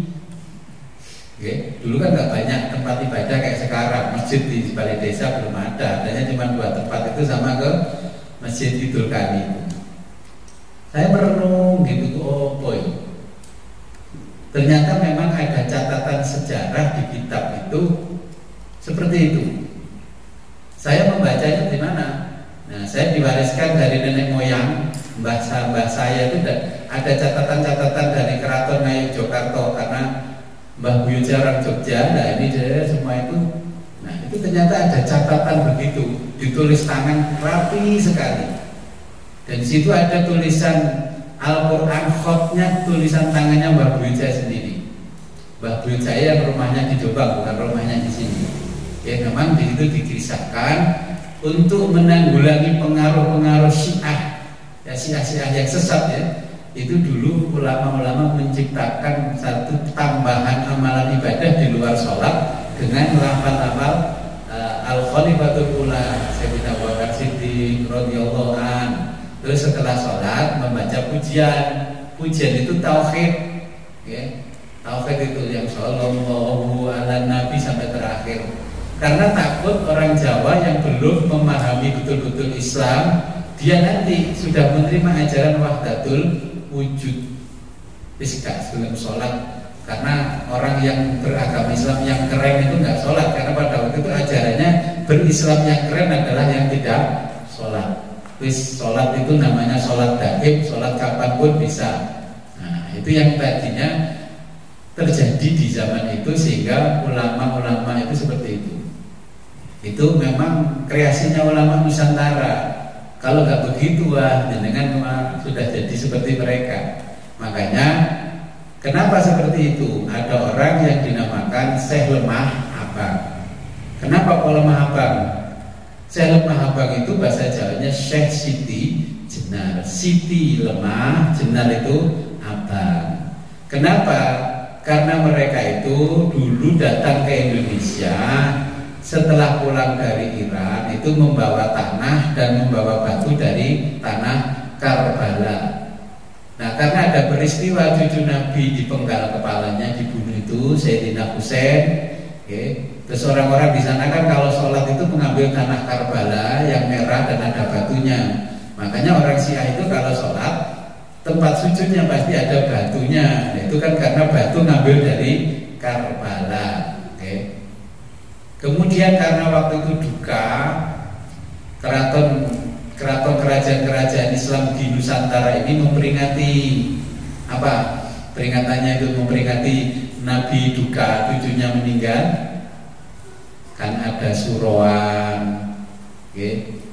Ya. Dulu kan nggak banyak tempat ibadah kayak sekarang. Masjid di balai desa belum ada, adanya cuma 2 tempat itu sama ke Masjid Idul Kani. Saya merenung gitu, oh boy. Ternyata memang ada catatan sejarah di kitab itu seperti itu. Saya membacanya di mana? Nah, saya diwariskan dari nenek moyang, mbah saya itu ada catatan-catatan dari Keraton Ngayogyakarta karena Mbah Buyut orang Jogja. Nah ini dia semua itu. Nah itu ternyata ada catatan begitu, ditulis tangan rapi sekali. Dan di situ ada tulisan Al-Quran khotnya, tulisan tangannya Mbah Buyut saya sendiri. Mbah Buyut saya yang rumahnya di Jombang, bukan rumahnya di sini. Ya memang di situ dikisahkan untuk menanggulangi pengaruh-pengaruh Syiah, ya Syiah yang sesat ya. Itu dulu ulama-ulama menciptakan satu tambahan amalan ibadah di luar sholat dengan lafal-lafal Al-Khalifatul Ula Sayyidina Abu Bakar Siddiq radhiyallahu an. Terus setelah sholat membaca pujian itu tauhid, ya. Tauhid itu yang sallallahu ala nabi sampai terakhir. Karena takut orang Jawa yang belum memahami betul-betul Islam, dia nanti sudah menerima ajaran wahdatul wujud, gak sebelum sholat. Karena orang yang beragama Islam yang keren itu nggak sholat, karena pada waktu itu ajarannya berislam yang keren adalah yang tidak sholat. Sholat itu namanya sholat daim, sholat kapanpun bisa. Nah itu yang tadinya terjadi di zaman itu, sehingga ulama-ulama itu seperti itu. Itu memang kreasinya ulama Nusantara. Kalau nggak begitu, dengan sudah jadi seperti mereka. Makanya kenapa seperti itu? Ada orang yang dinamakan Syekh Lemah Abang. Kenapa kok Lemah Abang? Syekh Lemah Abang itu bahasa Jawanya Syekh Siti Jenar. Siti lemah, Jenar itu abang. Kenapa? Karena mereka itu dulu datang ke Indonesia setelah pulang dari Iran, itu membawa tanah dan membawa batu dari tanah Karbala. Nah karena ada peristiwa cucu Nabi dipenggal kepalanya, dibunuh itu Sayyidina Husain, okay. Terus orang-orang di sana kan kalau sholat itu mengambil tanah Karbala yang merah dan ada batunya. Makanya orang Syiah itu kalau sholat tempat sujudnya pasti ada batunya. Itu kan karena batu ngambil dari Karbala, okay. Kemudian karena waktu itu duka, kerajaan-kerajaan Islam di Nusantara ini memperingati apa? Peringatannya itu memperingati Nabi duka, cucunya meninggal. Kan ada suruhan, okay.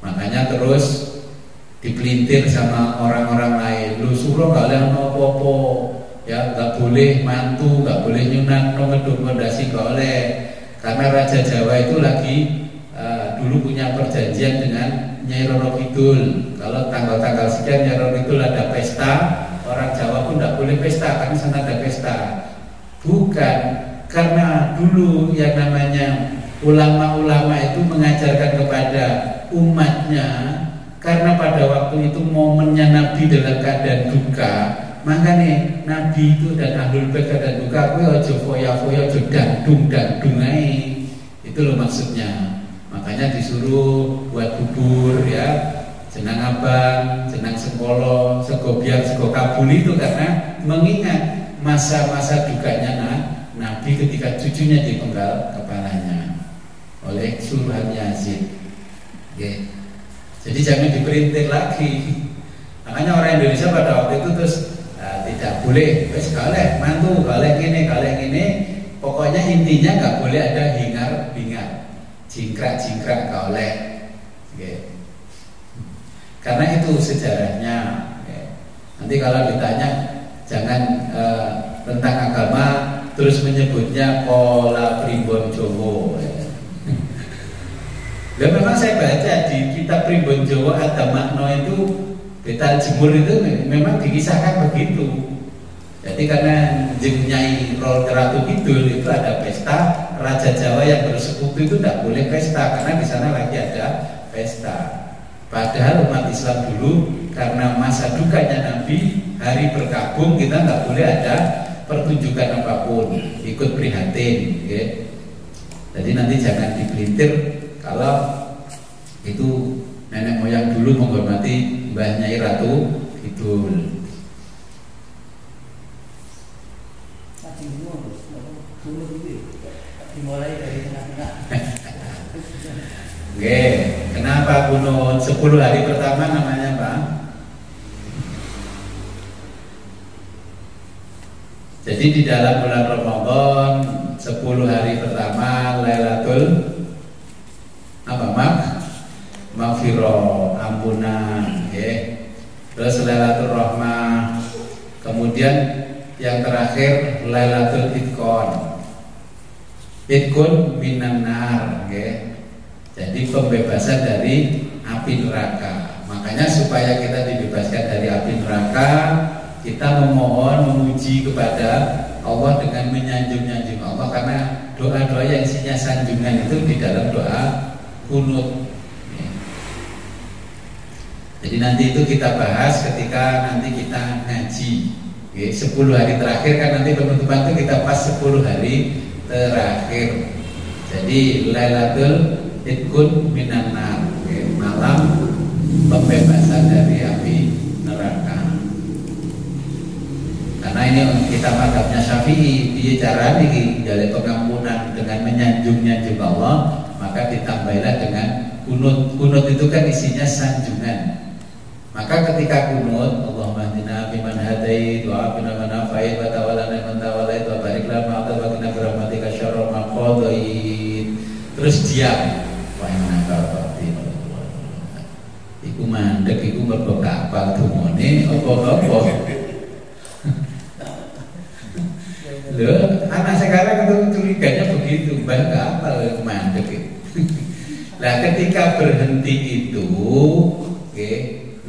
Makanya terus dipelintir sama orang-orang lain. Lu suruh gak boleh apa-apa, ya gak boleh mantu, gak boleh nyunat, rekomendasi gak boleh. Karena Raja Jawa itu lagi dulu punya perjanjian dengan Nyai Roro Kidul. Kalau tanggal-tanggal sekian Nyai Roro Kidul ada pesta, orang Jawa pun tidak boleh pesta, karena sana ada pesta. Bukan, karena dulu yang namanya ulama-ulama itu mengajarkan kepada umatnya, karena pada waktu itu momennya Nabi dalam keadaan duka. Makanya Nabi itu dan Ahlul Bait dan duka kowe aja foya-foya aja dandung ae. Itu loh maksudnya. Makanya disuruh buat bubur ya, jenang abang, jenang sekolo, sego biar sego kabul itu karena mengingat masa-masa dukanya Nabi ketika cucunya dipenggal kepalanya oleh Suruhan Yazid. Okay. Jadi jangan diperintir lagi. Makanya orang Indonesia pada waktu itu terus tidak boleh, wes boleh mantu, boleh gini, pokoknya intinya nggak boleh ada hingar-bingar, jingkrak-jingkrak nggak boleh, okay. Karena itu sejarahnya. Okay. Nanti kalau ditanya jangan tentang agama terus menyebutnya Kola Primbon Jowo. Dan memang saya baca di kitab Primbon Jowo ada makna itu. Betal Jemur itu memang dikisahkan begitu. Jadi karena Nyai Ratu Kidul itu ada pesta, Raja Jawa yang bersekutu itu tidak boleh pesta karena di sana lagi ada pesta. Padahal umat Islam dulu karena masa dukanya Nabi, hari berkabung kita nggak boleh ada pertunjukan apapun, ikut prihatin, ya. Jadi nanti jangan dipelintir kalau itu nenek moyang dulu menghormati Mbah Nyai Ratu Kidul. Dimulai dari tengah-tengah. Oke, kenapa kunut 10 hari pertama namanya Pak? Jadi di dalam bulan Ramadan 10 hari pertama Lailatul Maghfirah, ampunan, ya. Terus Lailatul Rahmah. Kemudian yang terakhir Lailatul Itqun minan nar, ya. Jadi pembebasan dari api neraka. Makanya supaya kita dibebaskan dari api neraka, kita memohon, memuji kepada Allah dengan menyanjung-nyanjung Allah, karena doa-doa yang isinya sanjungan itu di dalam doa kunut. Jadi nanti itu kita bahas ketika nanti kita ngaji. 10 hari terakhir kan nanti penutupan itu kita pas 10 hari terakhir. Jadi Lailatul Itqun minan nar, malam pembebasan dari api neraka. Karena ini kita madhabnya Syafi'i, dia cara ini dari pengampunan dengan menyanjung-nyanjung Allah, maka ditambahilah dengan kunut. Kunut itu kan isinya sanjungan. Maka ketika kunut, Allahumma hdina fiman hadait wa afina man afait wa tawallana man tawallait wa barik lana ma atait wa qina bi rahmatika syarra ma qadait. Terus diam. Wa inna ka'atin. Iku mandek iku mergo kapal dumone apa-apa. Loh, anak sekarang itu curiganya begitu, bang kapal mandek itu. Nah, ketika berhenti itu,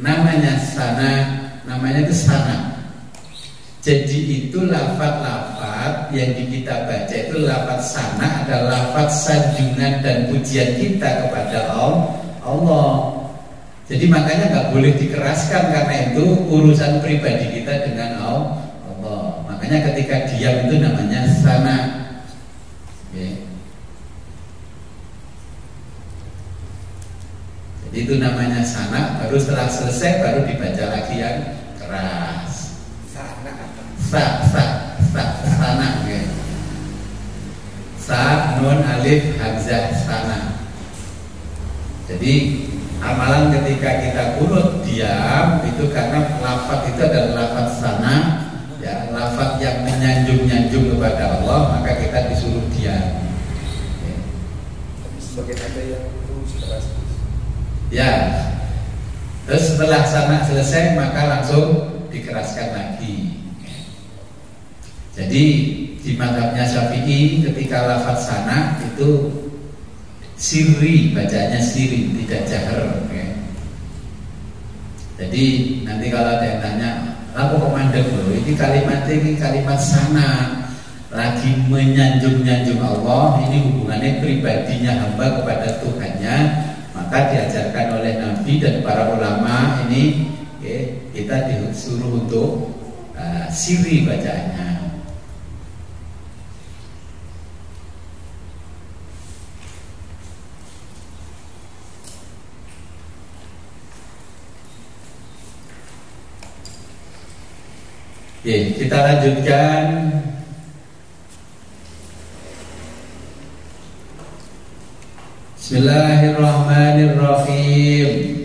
namanya sana, namanya itu sana. Jadi itu lafaz-lafaz yang kita baca itu lafaz sana adalah lafaz sanjungan dan pujian kita kepada Allah. Jadi makanya nggak boleh dikeraskan karena itu urusan pribadi kita dengan Allah. Makanya ketika diam itu namanya sana. Itu namanya sana, baru setelah selesai baru dibaca lagi yang keras. Sana, ya. Sa, nun, alif, hamzah, sana. Jadi amalan ketika kita kunut diam itu karena lafaz itu adalah lafaz sana, ya, lafaz yang menyanjung-nyanjung kepada Allah, maka kita disuruh diam. Ya. Sebagai tanda yang terus keras. Ya, terus setelah sana selesai maka langsung dikeraskan lagi. Jadi di madhabnya Syafi'i ketika lafaz sana itu sirri, bacanya sirri, tidak jahar. Jadi nanti kalau ada yang tanya, aku komandek loh, ini kalimat sana, lagi menyanjung-nyanjung Allah, ini hubungannya pribadinya hamba kepada Tuhannya. Maka diajarkan oleh Nabi dan para ulama ini, kita disuruh untuk sirri bacaannya. Kita lanjutkan. Bismillahirrahmanirrahim.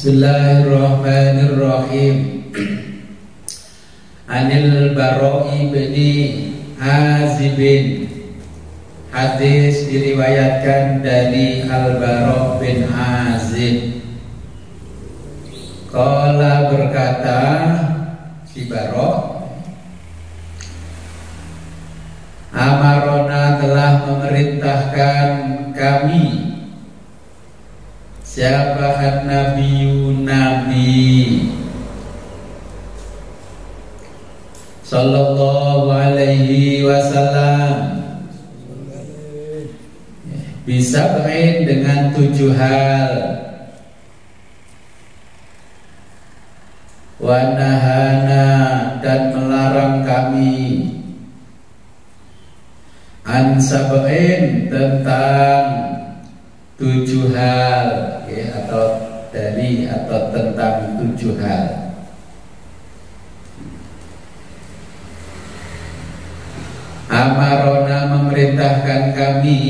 Bismillahirrahmanirrahim. Anil Bara'i bin Azibin Hadis diriwayatkan dari Al-Bara bin Azib. Qala berkata si Bara, amarona telah memerintahkan kami siapa an-nabiyyu nabi sallallahu alaihi wasallam bisa bermain dengan 7 hal. Wanahana dan melarang kami an sab'in tentang 7 hal ya, atau tentang 7 hal. Amarona memerintahkan kami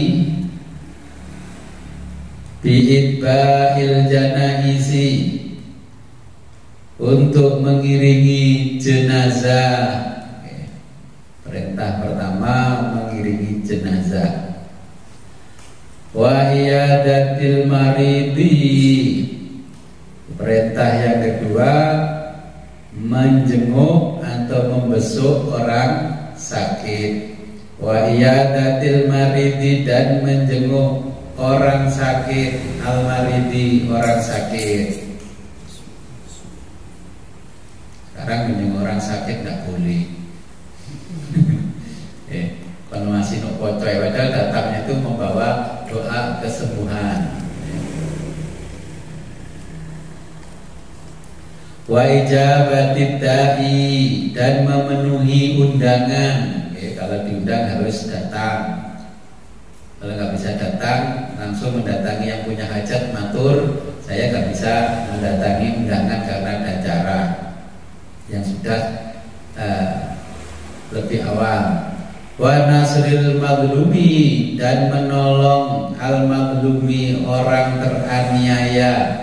bi'itba'il janaizi untuk mengiringi jenazah. Perintah pertama mengiringi jenazah. Wa iyadatil maridi. Perintah yang kedua menjenguk atau membesuk orang sakit. Wa iyadatil maridi dan menjenguk orang sakit. Al-maridi orang sakit. Sekarang menjenguk orang sakit tidak boleh. Kalau masih nopocoy, padahal datangnya itu membawa doa kesembuhan. Wa ijabatid da'i dan memenuhi undangan. Kalau diundang harus datang. Kalau nggak bisa datang, langsung mendatangi yang punya hajat, matur, saya nggak bisa mendatangi undangan karena ada acara yang sudah lebih awal. Wa nasril madlumi dan menolong al madlumi orang teraniaya.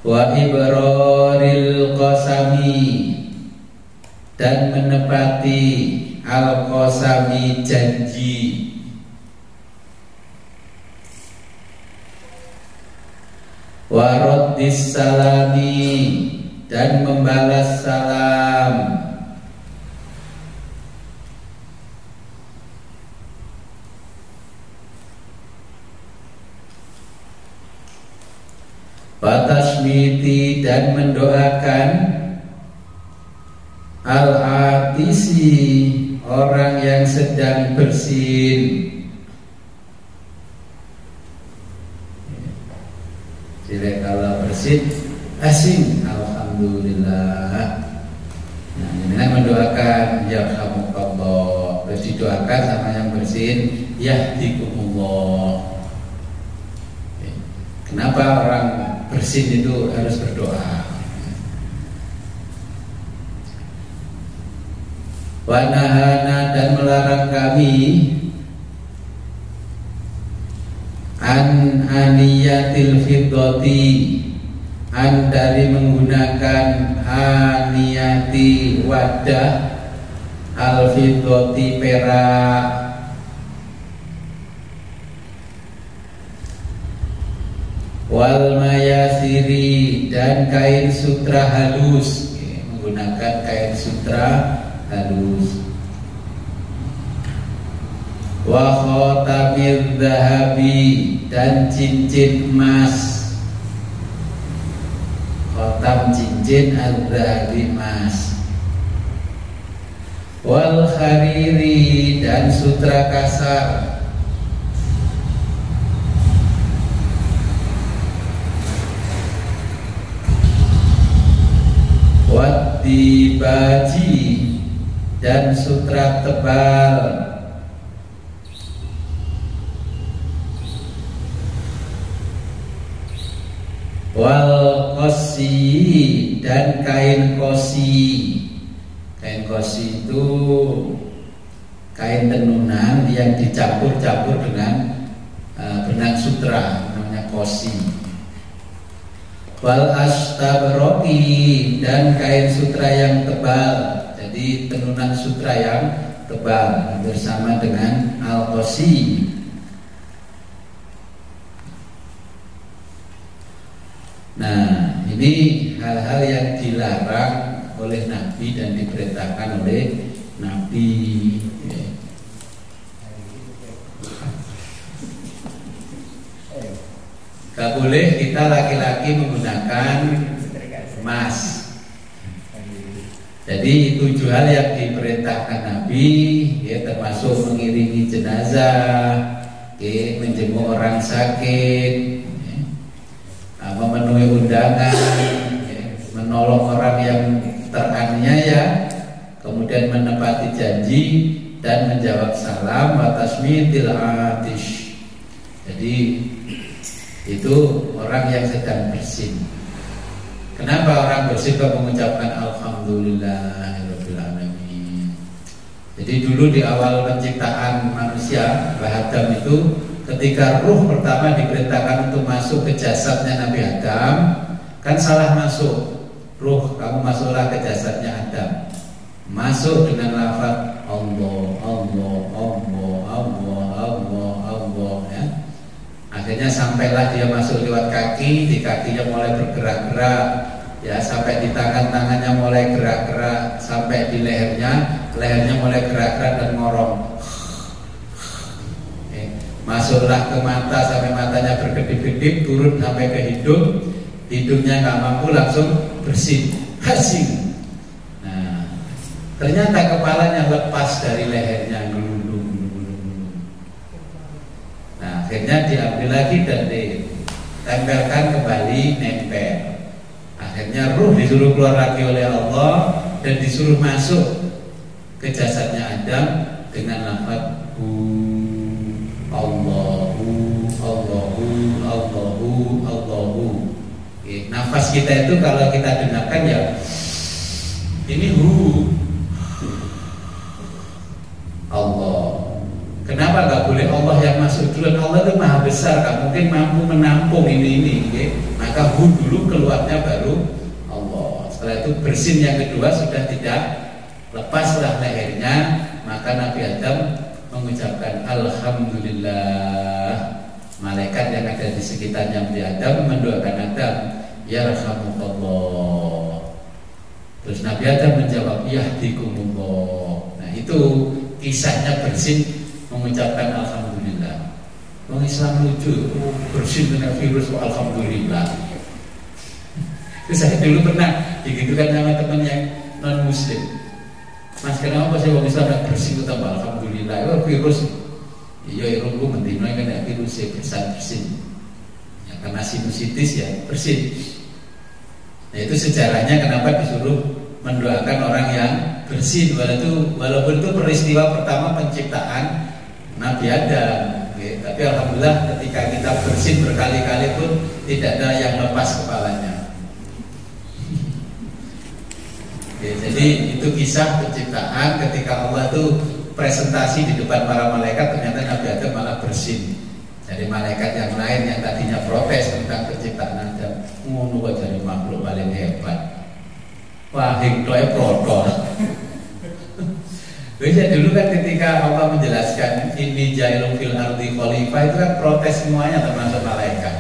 Wa ibraril qasami dan menepati al qasami janji. Wa raddis salami dan membalas salam. Watasmiti dan mendoakan al-atisi orang yang sedang bersin. Jadi kalau bersin asing, alhamdulillah. Nah, dengan mendoakan yarhamukallah, terus didoakan sama yang bersin, yahdikumullah. Kenapa orang bersin itu harus berdoa? Wanahana dan melarang kami an aniyatil fiddati, an dari menggunakan aniyati wadah, al fiddati perak, wal mayasiri dan kain sutra halus, menggunakan kain sutra halus. Wa khotamil dhahabi dan cincin emas. Khotam cincin al-dhahabi emas. Wal khariri dan sutra kasar. Wat dibaji dan sutra tebal. Wal kosi dan kain kosi. Kain kosi itu kain tenunan yang dicampur-campur dengan benang sutra, namanya kosi. Wal astabroki dan kain sutra yang tebal. Jadi tenunan sutra yang tebal bersama dengan al-qasi. Nah, ini hal-hal yang dilarang oleh Nabi dan diperintahkan oleh Nabi. Gak boleh kita laki-laki menggunakan emas. Jadi 7 hal yang diperintahkan Nabi, ya, termasuk mengiringi jenazah, ya, menjenguk orang sakit, ya, memenuhi undangan, ya, menolong orang yang teraniaya, kemudian menepati janji dan menjawab salam wa tasmitil atish. Jadi itu orang yang sedang bersin. Kenapa orang bersin kok mengucapkan alhamdulillahirabbil alamin? Jadi dulu di awal penciptaan manusia, Adam itu ketika ruh pertama diperintahkan untuk masuk ke jasadnya Nabi Adam, kan salah masuk. Ruh kamu masuklah ke jasadnya Adam. Masuk dengan lafaz Allah, Allah, Allah, Allah, Allah, Allah, ya. Akhirnya sampailah dia masuk lewat kaki, di kakinya mulai bergerak-gerak, ya, sampai di tangannya mulai gerak-gerak, sampai di lehernya mulai gerak-gerak dan ngorong. Masuklah ke mata sampai matanya berkedip-kedip, turun sampai ke hidung, hidungnya nggak mampu langsung bersin, hasing. Nah, ternyata kepalanya lepas dari lehernya, nah, akhirnya diambil lagi dan ditempelkan kembali, nempel. Akhirnya ruh disuruh keluar lagi oleh Allah dan disuruh masuk ke jasadnya Adam dengan lafaz Allahu, Allahu, Allahu, Allahu. Nafas kita itu kalau kita dengarkan ya ini Allah. Kenapa nggak boleh Allah yang masuk duluan? Allah itu maha besar, nggak mungkin mampu menampung ini. Okay? Maka dulu keluarnya baru Allah. Setelah itu bersin yang kedua sudah tidak, lepaslah lehernya. Maka Nabi Adam mengucapkan alhamdulillah. Malaikat yang ada di sekitarnya Nabi Adam mendoakan Adam, ya rahmatullah. Terus Nabi Adam menjawab, yahdikumullah. Nah itu kisahnya bersin mengucapkan alhamdulillah. Orang Islam lucu, bersin dengan virus, alhamdulillah. Terus saya dulu pernah digitukan sama teman yang non muslim. Mas kenapa sih orang Islam bersin tambah alhamdulillah? Oh virus. Iya irung lu mendino kan ya virus ya bersin. Ya karena sinusitis ya bersin. Nah itu sejarahnya kenapa disuruh mendoakan orang yang bersin, walaupun itu peristiwa pertama penciptaan Nabi Adam, okay. Tapi alhamdulillah ketika kita bersin berkali-kali pun tidak ada yang lepas kepalanya. Okay, jadi itu kisah penciptaan ketika Allah itu presentasi di depan para malaikat, ternyata Nabi Adam malah bersin. Dari malaikat yang lain yang tadinya protes tentang penciptaan Adam, ngono kok jadi makhluk paling hebat. Wah, hikmahnya protos. Biasa dulu kan ketika Allah menjelaskan ini jailun fil ardi khalifah, itu kan protes semuanya termasuk malaikat.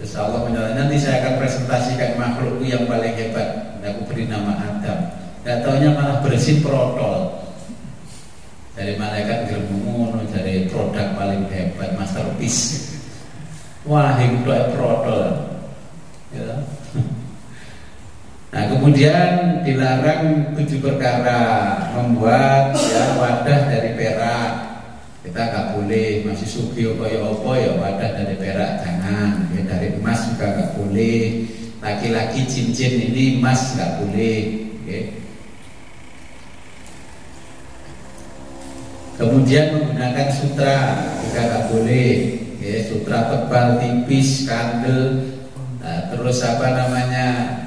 Terus Allah menjelaskan nanti saya akan presentasikan makhlukku yang paling hebat, dan aku beri nama Adam. Gak taunya malah bersin protol. Dari malaikat germungun, dari produk paling hebat, masterpiece. Wah, hikmahnya protol. Ya. Nah kemudian dilarang 7 perkara, membuat ya wadah dari perak. Kita nggak boleh, masih sugih opo ya wadah dari perak jangan. Ya, dari emas juga nggak boleh. Laki-laki cincin ini emas nggak boleh. Okay. Kemudian menggunakan sutra juga nggak boleh. Okay. Sutra tebal, tipis, kandel. Nah, terus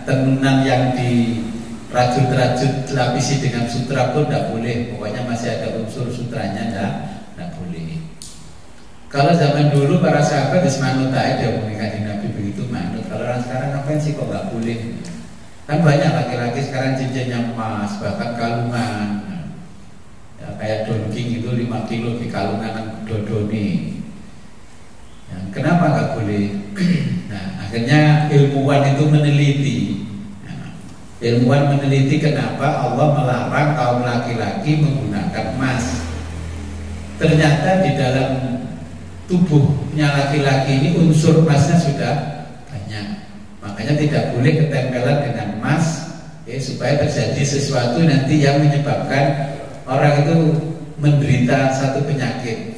tenunan yang dirajut-rajut dilapisi dengan sutra pun tidak boleh. Pokoknya masih ada unsur sutranya, tidak boleh. Kalau zaman dulu para sahabat manut aja, menikahi Nabi begitu manut. Kalau orang sekarang ngapain sih kok nggak boleh? Kan banyak laki-laki sekarang cincinnya emas, bahkan kalungan. Ya, kayak dongking itu 5 kilo di kalungan dodoni. Ya, kenapa nggak boleh? Nah, akhirnya ilmuwan itu meneliti. Nah, ilmuwan meneliti kenapa Allah melarang kaum laki-laki menggunakan emas. Ternyata di dalam tubuhnya laki-laki ini unsur emasnya sudah banyak. Makanya tidak boleh ketempelan dengan emas, supaya terjadi sesuatu nanti yang menyebabkan orang itu menderita satu penyakit.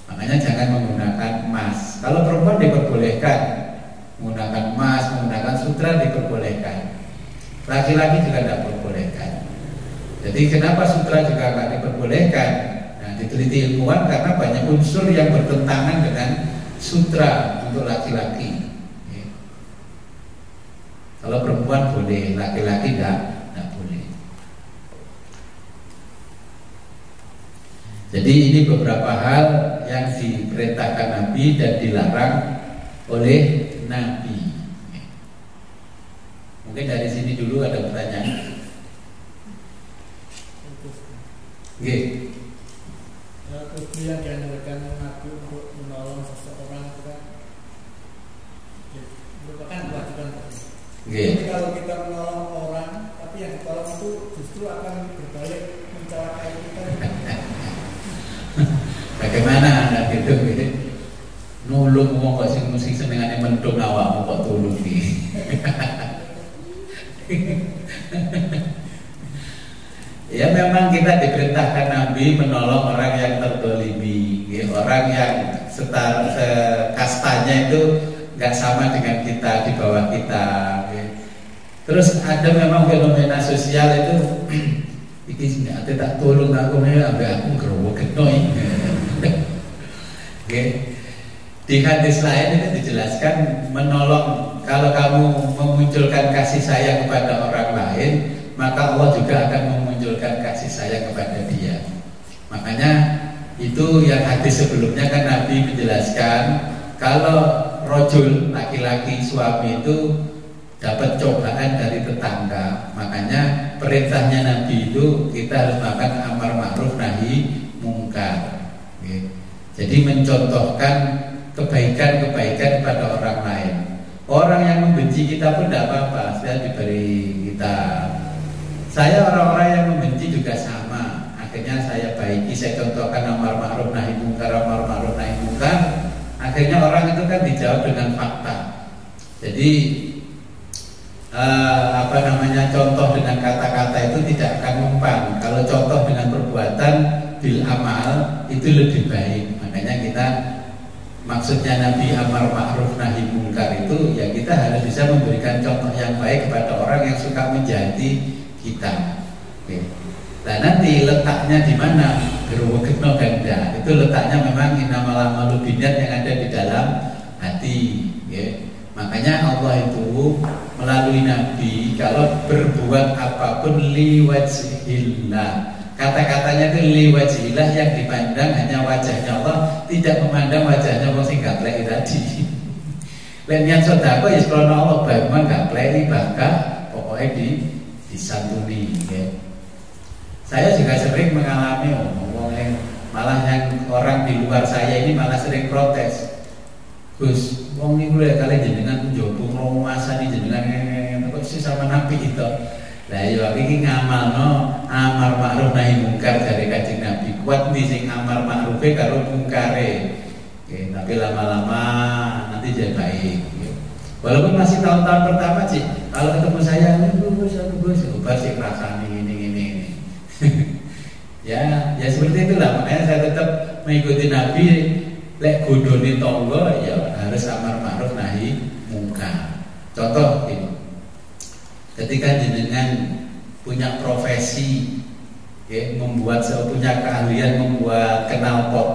Makanya jangan menggunakan emas. Kalau perempuan diperbolehkan menggunakan emas, menggunakan sutra diperbolehkan. Laki-laki juga tidak diperbolehkan. Jadi kenapa sutra juga nggak diperbolehkan? Nah, diteliti ilmuwan karena banyak unsur yang bertentangan dengan sutra untuk laki-laki. Kalau perempuan boleh, laki-laki tidak boleh. Jadi ini beberapa hal yang diperintahkan Nabi dan dilarang oleh Nabi. Mungkin dari sini dulu ada pertanyaan. Oke. Bukti yang dianjurkan Nabi untuk menolong seseorang itu kan merupakan kewajiban. Jadi kalau kita menolong orang, tapi yang ditolong itu justru akan berbalik mencelakai kita. Bagaimana Anda gitu? Nulung wong kok sing musik senengane mendung awakmu kok tulung iki. Ya memang kita diperintahkan Nabi menolong orang yang terdolimi, orang yang kastanya itu nggak sama dengan kita, di bawah kita. Terus ada memang fenomena sosial itu iki nek tak tolong aku ambek aku ngrowok kenoi. Di hadis lain itu dijelaskan menolong, kalau kamu memunculkan kasih sayang kepada orang lain, maka Allah juga akan memunculkan kasih sayang kepada dia. Makanya itu yang hadis sebelumnya kan Nabi menjelaskan kalau rojul laki-laki suami itu dapat cobaan dari tetangga, makanya perintahnya Nabi itu kita harus makan amar ma'ruf nahi mungkar. Jadi mencontohkan kebaikan-kebaikan kepada orang lain. Orang yang membenci kita pun tidak apa-apa, saya diberi kita. Saya orang-orang yang membenci juga sama. Akhirnya saya baiki, saya contohkan amar ma'ruf nahi mungkar, amar ma'ruf nahi mungkar. Akhirnya orang itu kan dijawab dengan fakta. Jadi contoh dengan kata-kata itu tidak akan mempan. Kalau contoh dengan perbuatan bil amal itu lebih baik. Makanya kita maksudnya Nabi amar ma'ruf nahi mungkar itu ya kita harus bisa memberikan contoh yang baik kepada orang yang suka menjadi kita. Nah nanti letaknya di mana? Gerowegeno ganda. Itu letaknya memang innamal a'malu binniyat yang ada di dalam hati. Makanya Allah itu melalui Nabi kalau berbuat apapun liwajhillah, kata-katanya itu liwajhillah, yang dipandang hanya wajahnya Allah, tidak memandang wajahnya Allah sing gaplek tadi. Lenian sedekah ya krono Allah bae mah gaplek bahkan pokoknya disantuni. Saya juga sering mengalami malah yang orang di luar saya ini malah sering protes. Gus, wong niku lek kali jenengan njogo ngrumasani jenengan kok sih sama Nabi itu. Lah ya iki ngamalno amar ma'ruf nahi mungkar dari Kanjeng Nabi. Kuat ndi sing amar ma'rufe karo mungkare. Tapi lama-lama nanti jadi baik. Walaupun masih tahun-tahun pertama sih, kalau ketemu saya, Gus, sih rasani ini. ya seperti itulah. Makanya saya tetap mengikuti Nabi. Lek godoni tonggo ya harus amar ma'ruf nahi mungkar. Contoh ini, ketika jenengan punya profesi, punya keahlian membuat knalpot,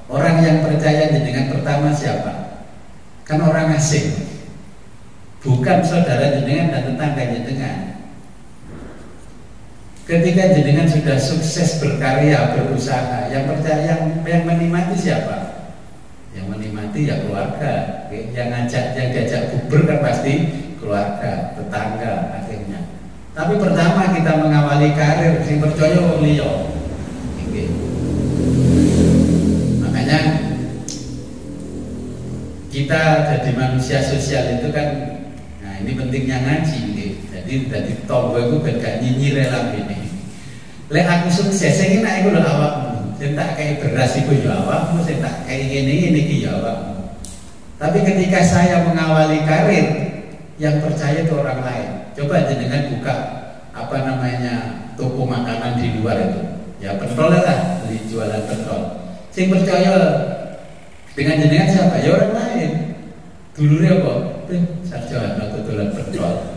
orang yang percaya jenengan pertama siapa? Kan orang asing, bukan saudara jenengan dan tetangga jenengan. Ketika jenengan sudah sukses berkarya, berusaha, yang percaya, yang menikmati siapa? Yang menikmati ya keluarga. Yang diajak bubur kan pasti keluarga, tetangga akhirnya. Tapi pertama kita mengawali karir sing percaya wong liya. Nggih. Makanya kita jadi manusia sosial itu kan, nah ini pentingnya ngaji nggih. Jadi tonggo iku ben gak nyinyir lambene. Lek aku sukses sing enak iku lho awakmu. Sing tak kei beras iku ya awakmu, sing tak kei ngene iki ya awakmu. Tapi ketika saya mengawali karir, yang percaya itu orang lain. Coba jenengan buka apa namanya toko makanan di luar itu, ya pentol lah, beli jualan pentol. Sing percaya dengan jenengan siapa? Ya orang lain. Dulure apa? Sarjana dodolan pentol.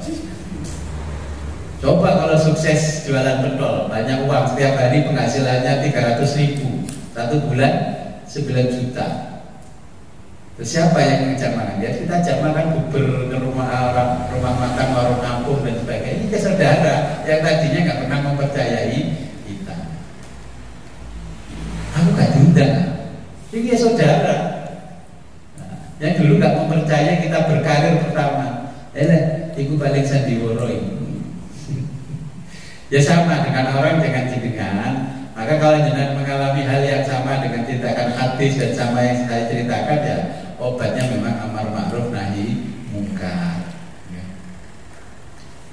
Coba kalau sukses jualan pentol, banyak uang, setiap hari penghasilannya 300.000, 1 bulan 9 juta. Terus siapa yang ngejak makan? Ya kita ajak makan bubur ke rumah orang, rumah makan warung kampung dan sebagainya. Ini ke saudara yang tadinya nggak pernah mempercayai kita. Aku gak diundang. Ini ya saudara. Nah, yang dulu nggak mempercaya kita berkarir pertama. Iku balik sandiwara ini. Ya sama dengan orang dengan jenengan. Maka kalau jenengan mengalami hal yang sama dengan tindakan hadis dan sama yang saya ceritakan, ya obatnya memang amar ma'ruf nahi mungkar. Ya.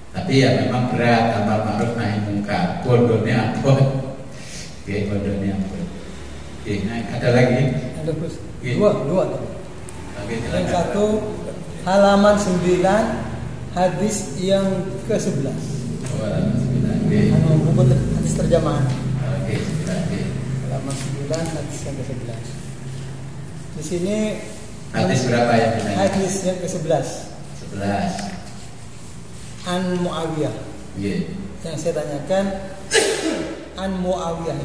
Tapi ya memang berat amar ma'ruf nahi mungkar. Bodohnya apa? Oke, bodohnya apa? Oke, nah, ada lagi? Ada Gus. Dua. Oke, yang satu halaman 9 hadis yang ke-11. Halaman 9. Oke. Buku hadis terjemahan. Oke, halaman 9 hadis yang ke-11. Di sini hadis berapa ya? Hadis yang ke-11. 11. An Muawiyah. Yeah. Yang saya tanyakan An Muawiyah.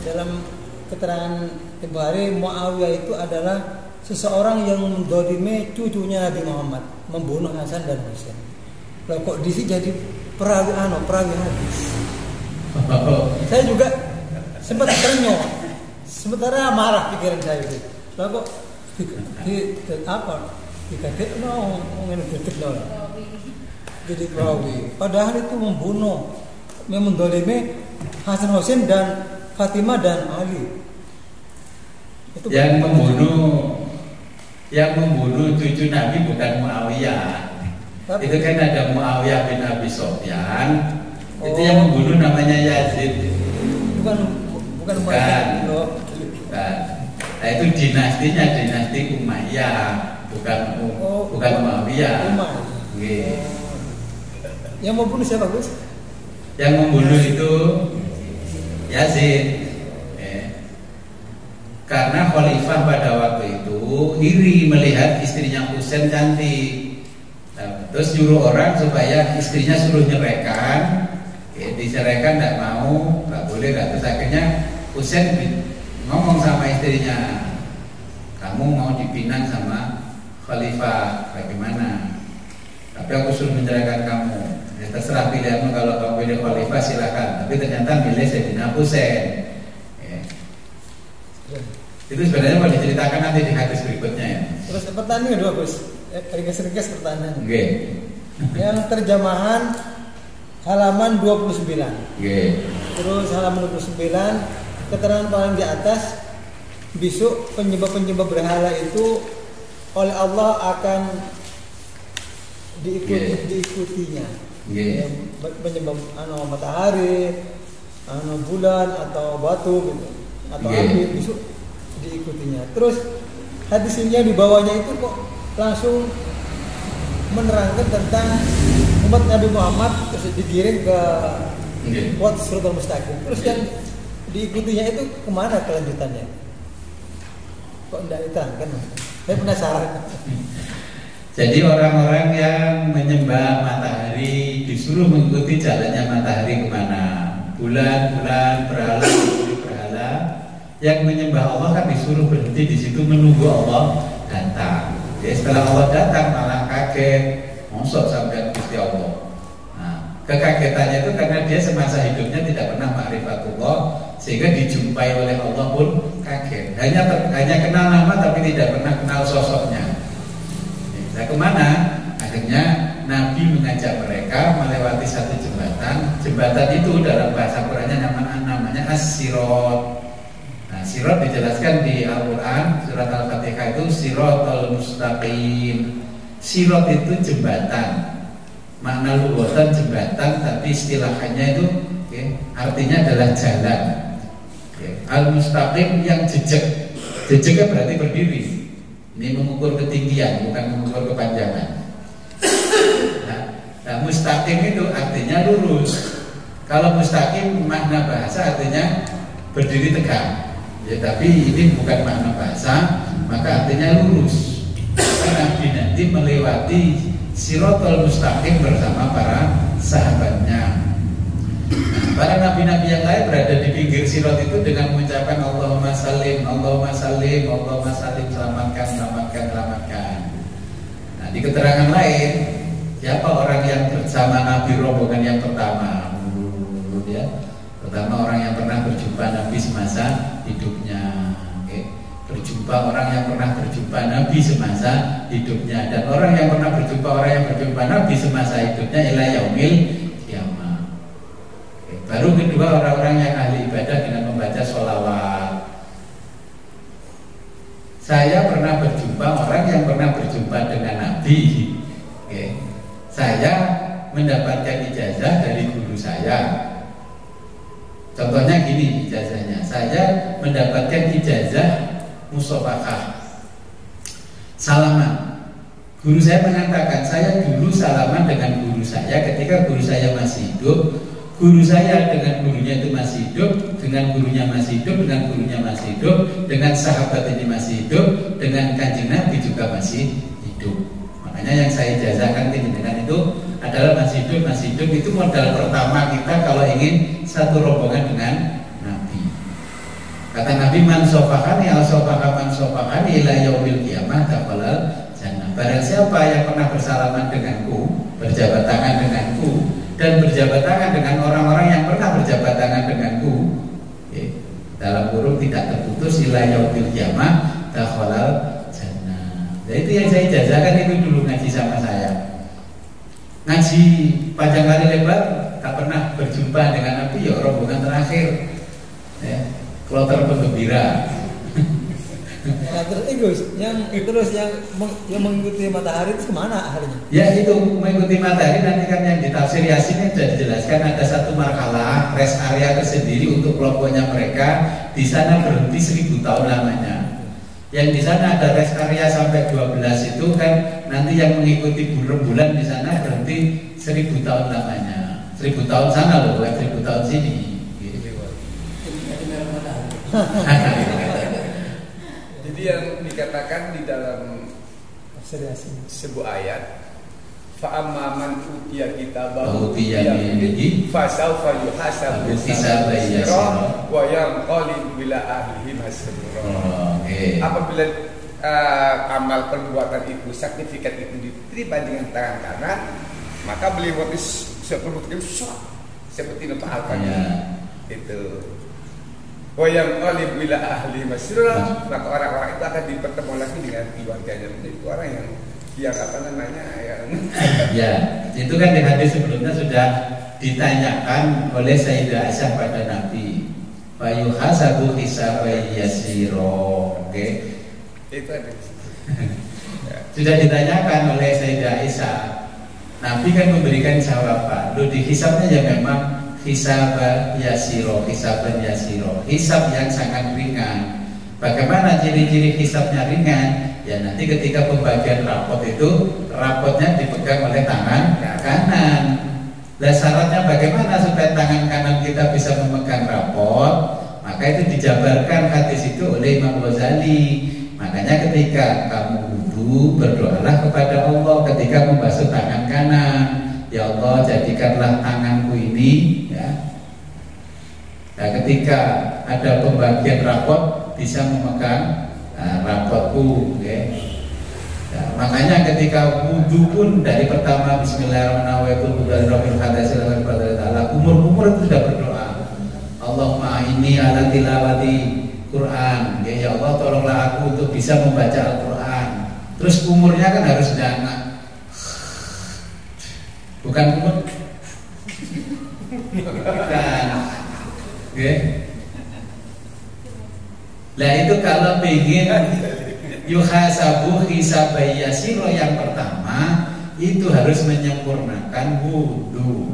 Dalam keterangan tempo hari, Muawiyah itu adalah seseorang yang mendolimi cucunya Nabi Muhammad, membunuh Hasan dan Husain. Loh, kok di sini jadi perawi hadis? Saya juga sempat ternyok, sementara marah pikiran saya itu. Lalu kok jadi perawi. Padahal itu membunuh, mendolimi Hasan Husain dan Fatimah dan Ali. Itu yang membunuh cucu Nabi bukan Muawiyah. Tapi, itu kan ada Muawiyah bin Abi Sofyan. Itu yang membunuh namanya Yazid. Bukan. Nah, itu dinastinya dinasti Umayyah, bukan Muawiyah. Yang membunuh siapa, Gus? Yang membunuh itu Yazid. Karena khalifah pada waktu itu iri melihat istrinya Husain cantik. Terus nyuruh orang supaya istrinya suruh nyeraikan. Diceraikan tidak mau, nggak boleh. Terus akhirnya Husain ngomong sama istrinya, kamu mau dipinang sama khalifah, bagaimana? Tapi aku suruh menceraikan kamu. Ya, terserah pilihanmu, kalau kamu pilih khalifah silakan. Tapi ternyata milih Sayyidina Husain. Itu sebenarnya mau diceritakan nanti di hadis berikutnya ya. Terus pertanyaan kedua, Gus. Ringkas pertanyaan. Okay. Yang terjemahan halaman 29. Okay. Terus halaman 29, keterangan paling di atas, besok penyembah berhala itu oleh Allah akan diikutinya. Yeah. Penyembah matahari, bulan atau batu gitu, atau api, besok diikutinya. Terus hadis ini yang di bawahnya itu kok langsung menerangkan tentang umat Nabi Muhammad terus digiring ke Wat Siratal Mustaqim. Terus yang diikutinya itu kemana kelanjutannya? Kok tidak diterangkan? Saya penasaran. Jadi orang-orang yang menyembah matahari disuruh mengikuti jalannya matahari kemana? Bulan, berhala. Yang menyembah Allah kan disuruh berhenti di situ menunggu Allah datang. Jadi setelah Allah datang malah kaget, mosok sampai Gusti Allah. Nah, kekagetannya itu karena dia semasa hidupnya tidak pernah ma'rifatullah, sehingga dijumpai oleh Allah pun kaget. Hanya kenal nama tapi tidak pernah kenal sosoknya. Nah, kemana? Akhirnya mereka melewati satu jembatan. Jembatan itu dalam bahasa Qurannya namanya as-sirat. Nah, sirat dijelaskan di Al-Quran surat Al-Fatihah itu siratal mustaqim. Sirat itu jembatan. Makna lughatan jembatan, tapi istilahnya itu artinya adalah jalan. Al-mustaqim yang jejak. Jejaknya berarti berdiri. Ini mengukur ketinggian, bukan mengukur kepanjangan. Nah, mustaqim itu artinya lurus. Kalau mustaqim makna bahasa artinya berdiri tegak. Ya, tapi ini bukan makna bahasa, maka artinya lurus. Karena Nabi nanti melewati Siratal Mustaqim bersama para sahabatnya. Nah, para nabi-nabi yang lain berada di pinggir sirat itu dengan mengucapkan Allahumma salim, Allahumma salim, Allahumma salim, selamatkan, selamatkan, selamatkan. Nah, di keterangan lain, siapa orang yang bersama Nabi rombongan yang pertama? Ya, pertama orang yang pernah berjumpa Nabi semasa hidupnya. Berjumpa orang yang pernah berjumpa Nabi semasa hidupnya, dan orang yang pernah berjumpa orang yang berjumpa Nabi semasa hidupnya ila yaumil kiamah. Baru kedua orang-orang yang ahli ibadah dengan membaca sholawat. Saya pernah berjumpa orang yang pernah berjumpa dengan Nabi. Saya mendapatkan ijazah dari guru saya. Contohnya gini ijazahnya, saya mendapatkan ijazah musofakah, salaman. Guru saya mengatakan saya dulu salaman dengan guru saya ketika guru saya masih hidup. Guru saya dengan gurunya itu masih hidup, dengan gurunya masih hidup, dengan gurunya masih hidup, dengan sahabat ini masih hidup, dengan kanjeng Nabi juga masih hidup. Makanya yang saya ijazahkan dengan itu adalah masih hidup itu modal pertama kita kalau ingin satu rombongan dengan Nabi. Kata Nabi, man sofakani al sofaka man sofakani ila yaumil qiyamah dakhalal jannah. Barang siapa yang pernah bersalaman denganku, berjabat tangan denganku, dan berjabat tangan dengan orang-orang yang pernah berjabat tangan denganku, dalam kurung tidak terputus ila yaumil qiyamah dakhalal jannah. Jadi itu yang saya ijazahkan itu dulu ngaji sama saya. Ngaji panjang kali lebar, tak pernah berjumpa dengan Nabi, ya rombongan terakhir. Kloter penggembira. Nah, terus yang mengikuti matahari itu kemana akhirnya? Ya itu mengikuti matahari nanti kan yang di tafsir Yasin sudah dijelaskan ada satu markalah rest area tersendiri untuk kelompoknya mereka. Di sana berhenti 1000 tahun lamanya. Yang di sana ada rest area sampai 12 itu kan nanti yang mengikuti bulan di sana berhenti 1000 tahun lamanya. 1000 tahun sana loh, bukan 1000 tahun sini. Jadi yang dikatakan di dalam sebuah ayat, fa'amma man utiya kitabahu biyaminihi fasawfa yuhasabu hisaban yasira wa yanqalib ila ahlihi masrura. Apabila amal perbuatan itu, sertifikat itu diterima dengan tangan kanan, maka beliau seperti Nabi Al-Fatihah itu. Wayang oleh bila ahli masrura, maka orang-orang itu akan dipertemukan lagi dengan keluarganya. Itu orang yang apa namanya ya, itu kan di hadis sebelumnya sudah ditanyakan oleh Sayyidah Aisyah pada Nabi. Fayuhasabu hisaban yasiro. Oke. Itu ada. Sudah ditanyakan oleh Sayyidah Aisyah. Nabi kan memberikan jawaban. Lu dihisabnya ya memang hisaban yasiro, hisab yang sangat ringan. Bagaimana ciri-ciri hisabnya ringan? Ya nanti ketika pembagian rapot itu, rapotnya dipegang oleh tangan kanan. Nah syaratnya bagaimana supaya tangan kanan kita bisa memegang rapot? Maka itu dijabarkan hadis itu oleh Imam Ghazali. Makanya ketika kamu wudu, berdoalah kepada Allah ketika membasuh tangan kanan. Ya Allah, jadikanlah tanganku ini ya. Nah, ketika ada pembagian rapot bisa memegang rapotku ya. Nah, makanya ketika wudhu pun dari pertama Bismillahirrahmanirrahim umur itu sudah berdoa. Allahumma inni ala tilawati Quran ya Allah, tolonglah aku untuk bisa membaca Al-Quran. Terus umurnya kan harus dana. Bukan kumut. Bukan. Oke. Lah itu kalau pengen yuhasabu hisabai yasiro yang pertama itu harus menyempurnakan wudhu.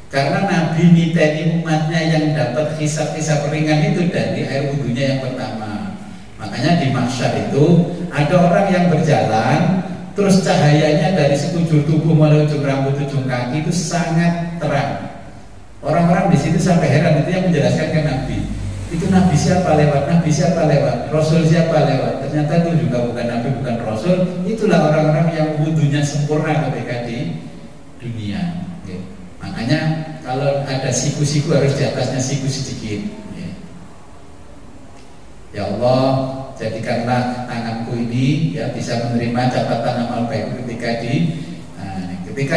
Karena Nabi niteni umatnya yang dapat hisab-hisab ringan itu dari air wudhunya yang pertama. Makanya di mahsyar itu ada orang yang berjalan, terus cahayanya dari sekujur tubuh mulai ujung rambut ujung kaki itu sangat terang. Orang-orang di situ sampai heran, itu yang menjelaskan ke Nabi. Itu Nabi siapa lewat, Nabi siapa lewat, Rasul siapa lewat. Ternyata itu juga bukan Nabi, bukan Rasul. Itulah orang-orang yang wudhunya sempurna ketika di dunia. Oke. Makanya kalau ada siku-siku harus di atasnya siku sedikit. Ya Allah, jadikanlah tanganku ini ya bisa menerima catatan amal baikku ketika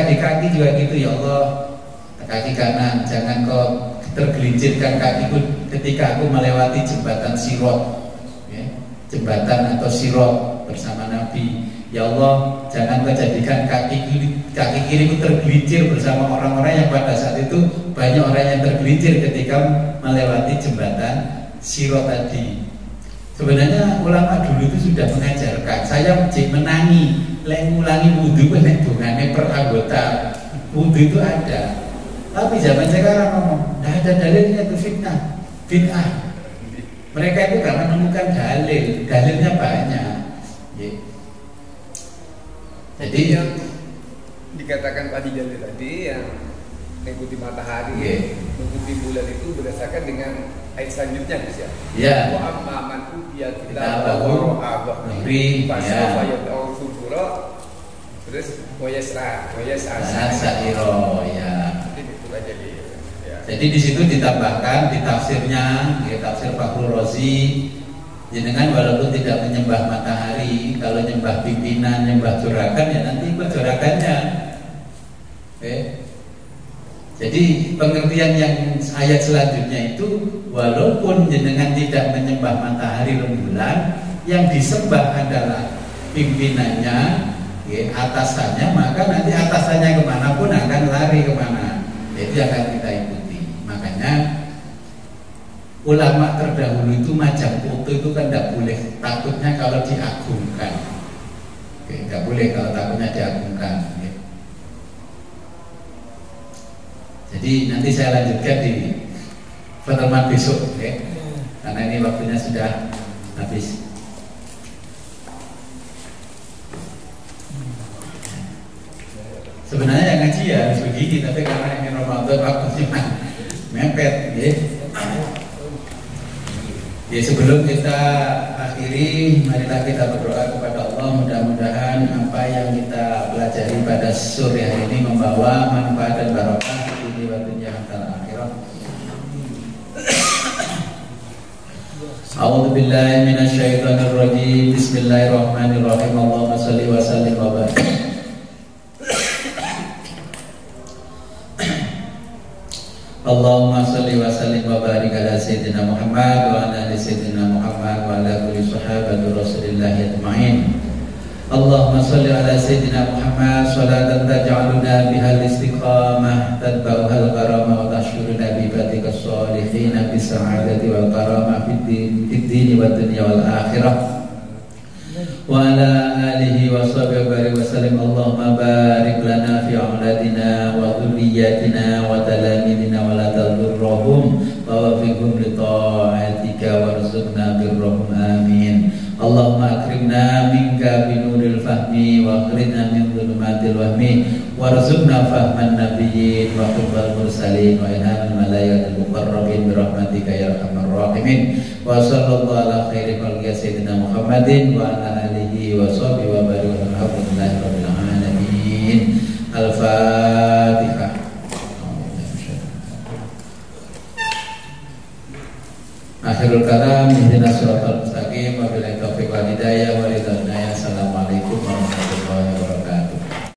di kaki juga gitu. Ya Allah, kaki kanan jangan kau tergelincirkan kakiku ketika aku melewati jembatan Sirot, ya, jembatan atau Sirot bersama Nabi. Ya Allah, jangan kau jadikan kaki kiriku tergelincir bersama orang-orang yang pada saat itu banyak orang yang tergelincir ketika melewati jembatan Sirot tadi. Sebenarnya ulama dulu itu sudah mengajarkan. Saya menangi, ngulangi wudhu, bunganya per anggota wudhu itu ada. Tapi zaman sekarang ngomong, tidak ada dalilnya, itu fitnah, bid'ah. Mereka itu gak menemukan dalilnya banyak. Jadi yang dikatakan Pak Jalil tadi yang mengikuti matahari, mengikuti bulan itu berdasarkan dengan ayat selanjutnya, Gus ya. Ya. Wa amma man utiya kitabahu negeri, fasofa yad'u subura, terus wa yas'a sa'iro, ya. Ya. Jadi di situ ditambahkan di tafsirnya, ya, tafsir Fakhrul Razi, jenengan walaupun tidak menyembah matahari, kalau nyembah pimpinan, nyembah juragan ya nanti ikut juragannya. Oke. Jadi pengertian yang ayat selanjutnya itu walaupun jenengan tidak menyembah matahari rembulan, yang disembah adalah pimpinannya, ya, atasannya, maka nanti atasannya kemanapun akan lari kemana. Itu akan kita ikuti. Makanya ulama terdahulu itu macam foto itu kan tidak boleh, takutnya kalau diagungkan. Oke, tidak boleh kalau takutnya diagungkan. Oke. Jadi nanti saya lanjutkan di pertemuan besok, oke? Karena ini waktunya sudah habis. Sebenarnya yang ngaji ya harus begini, tapi karena ini Ramadan aku cuma mepet, ya. Ya sebelum kita akhiri, marilah kita berdoa kepada Allah. Mudah-mudahan apa yang kita pelajari pada sore hari ini membawa manfaat dan barokah di dunia dan akhirat. A'udzu billahi minasyaitonir rajim. Bismillahirrahmanirrahim. Allahumma shalli wa sallim wa barik. Allahumma salli wa sallim wa barik ala sayyidina Muhammad wa ala ali sayyidina Muhammad wa ala kulli sahabati Rasulillah ajma'in. Allahumma salli ala sayyidina Muhammad salatan taj'aluna bihal istiqamah tatba'uha al-karamah wa tashkuruna bi batika sholihin bi sa'adati wal karamah fid din wa dunya wal akhirah. Wa ala alihi wa sahbihi wa sallim. Allahumma barik lana fi auladina wa dhurriyyatina wa talamidina wa la tadurruhum wa wafiqhum li ta'atika warzuqna birrahum amin. Allahumma akrimna minka binuril fahmi wa akhrina min dhulumatil wahmi warzuqna fahman nabiyyin wa hubbal mursalin wa ilhamil malaikatil muqarrabin birahmatika ya arhamar rahimin. Wa sallallahu ala khairi khalqi sayyidina Muhammadin wa ala alihi wa sahbihi wa barik alhamdulillahi rabbil alamin. Al-Fatihah. Akhirul kalam ihdinas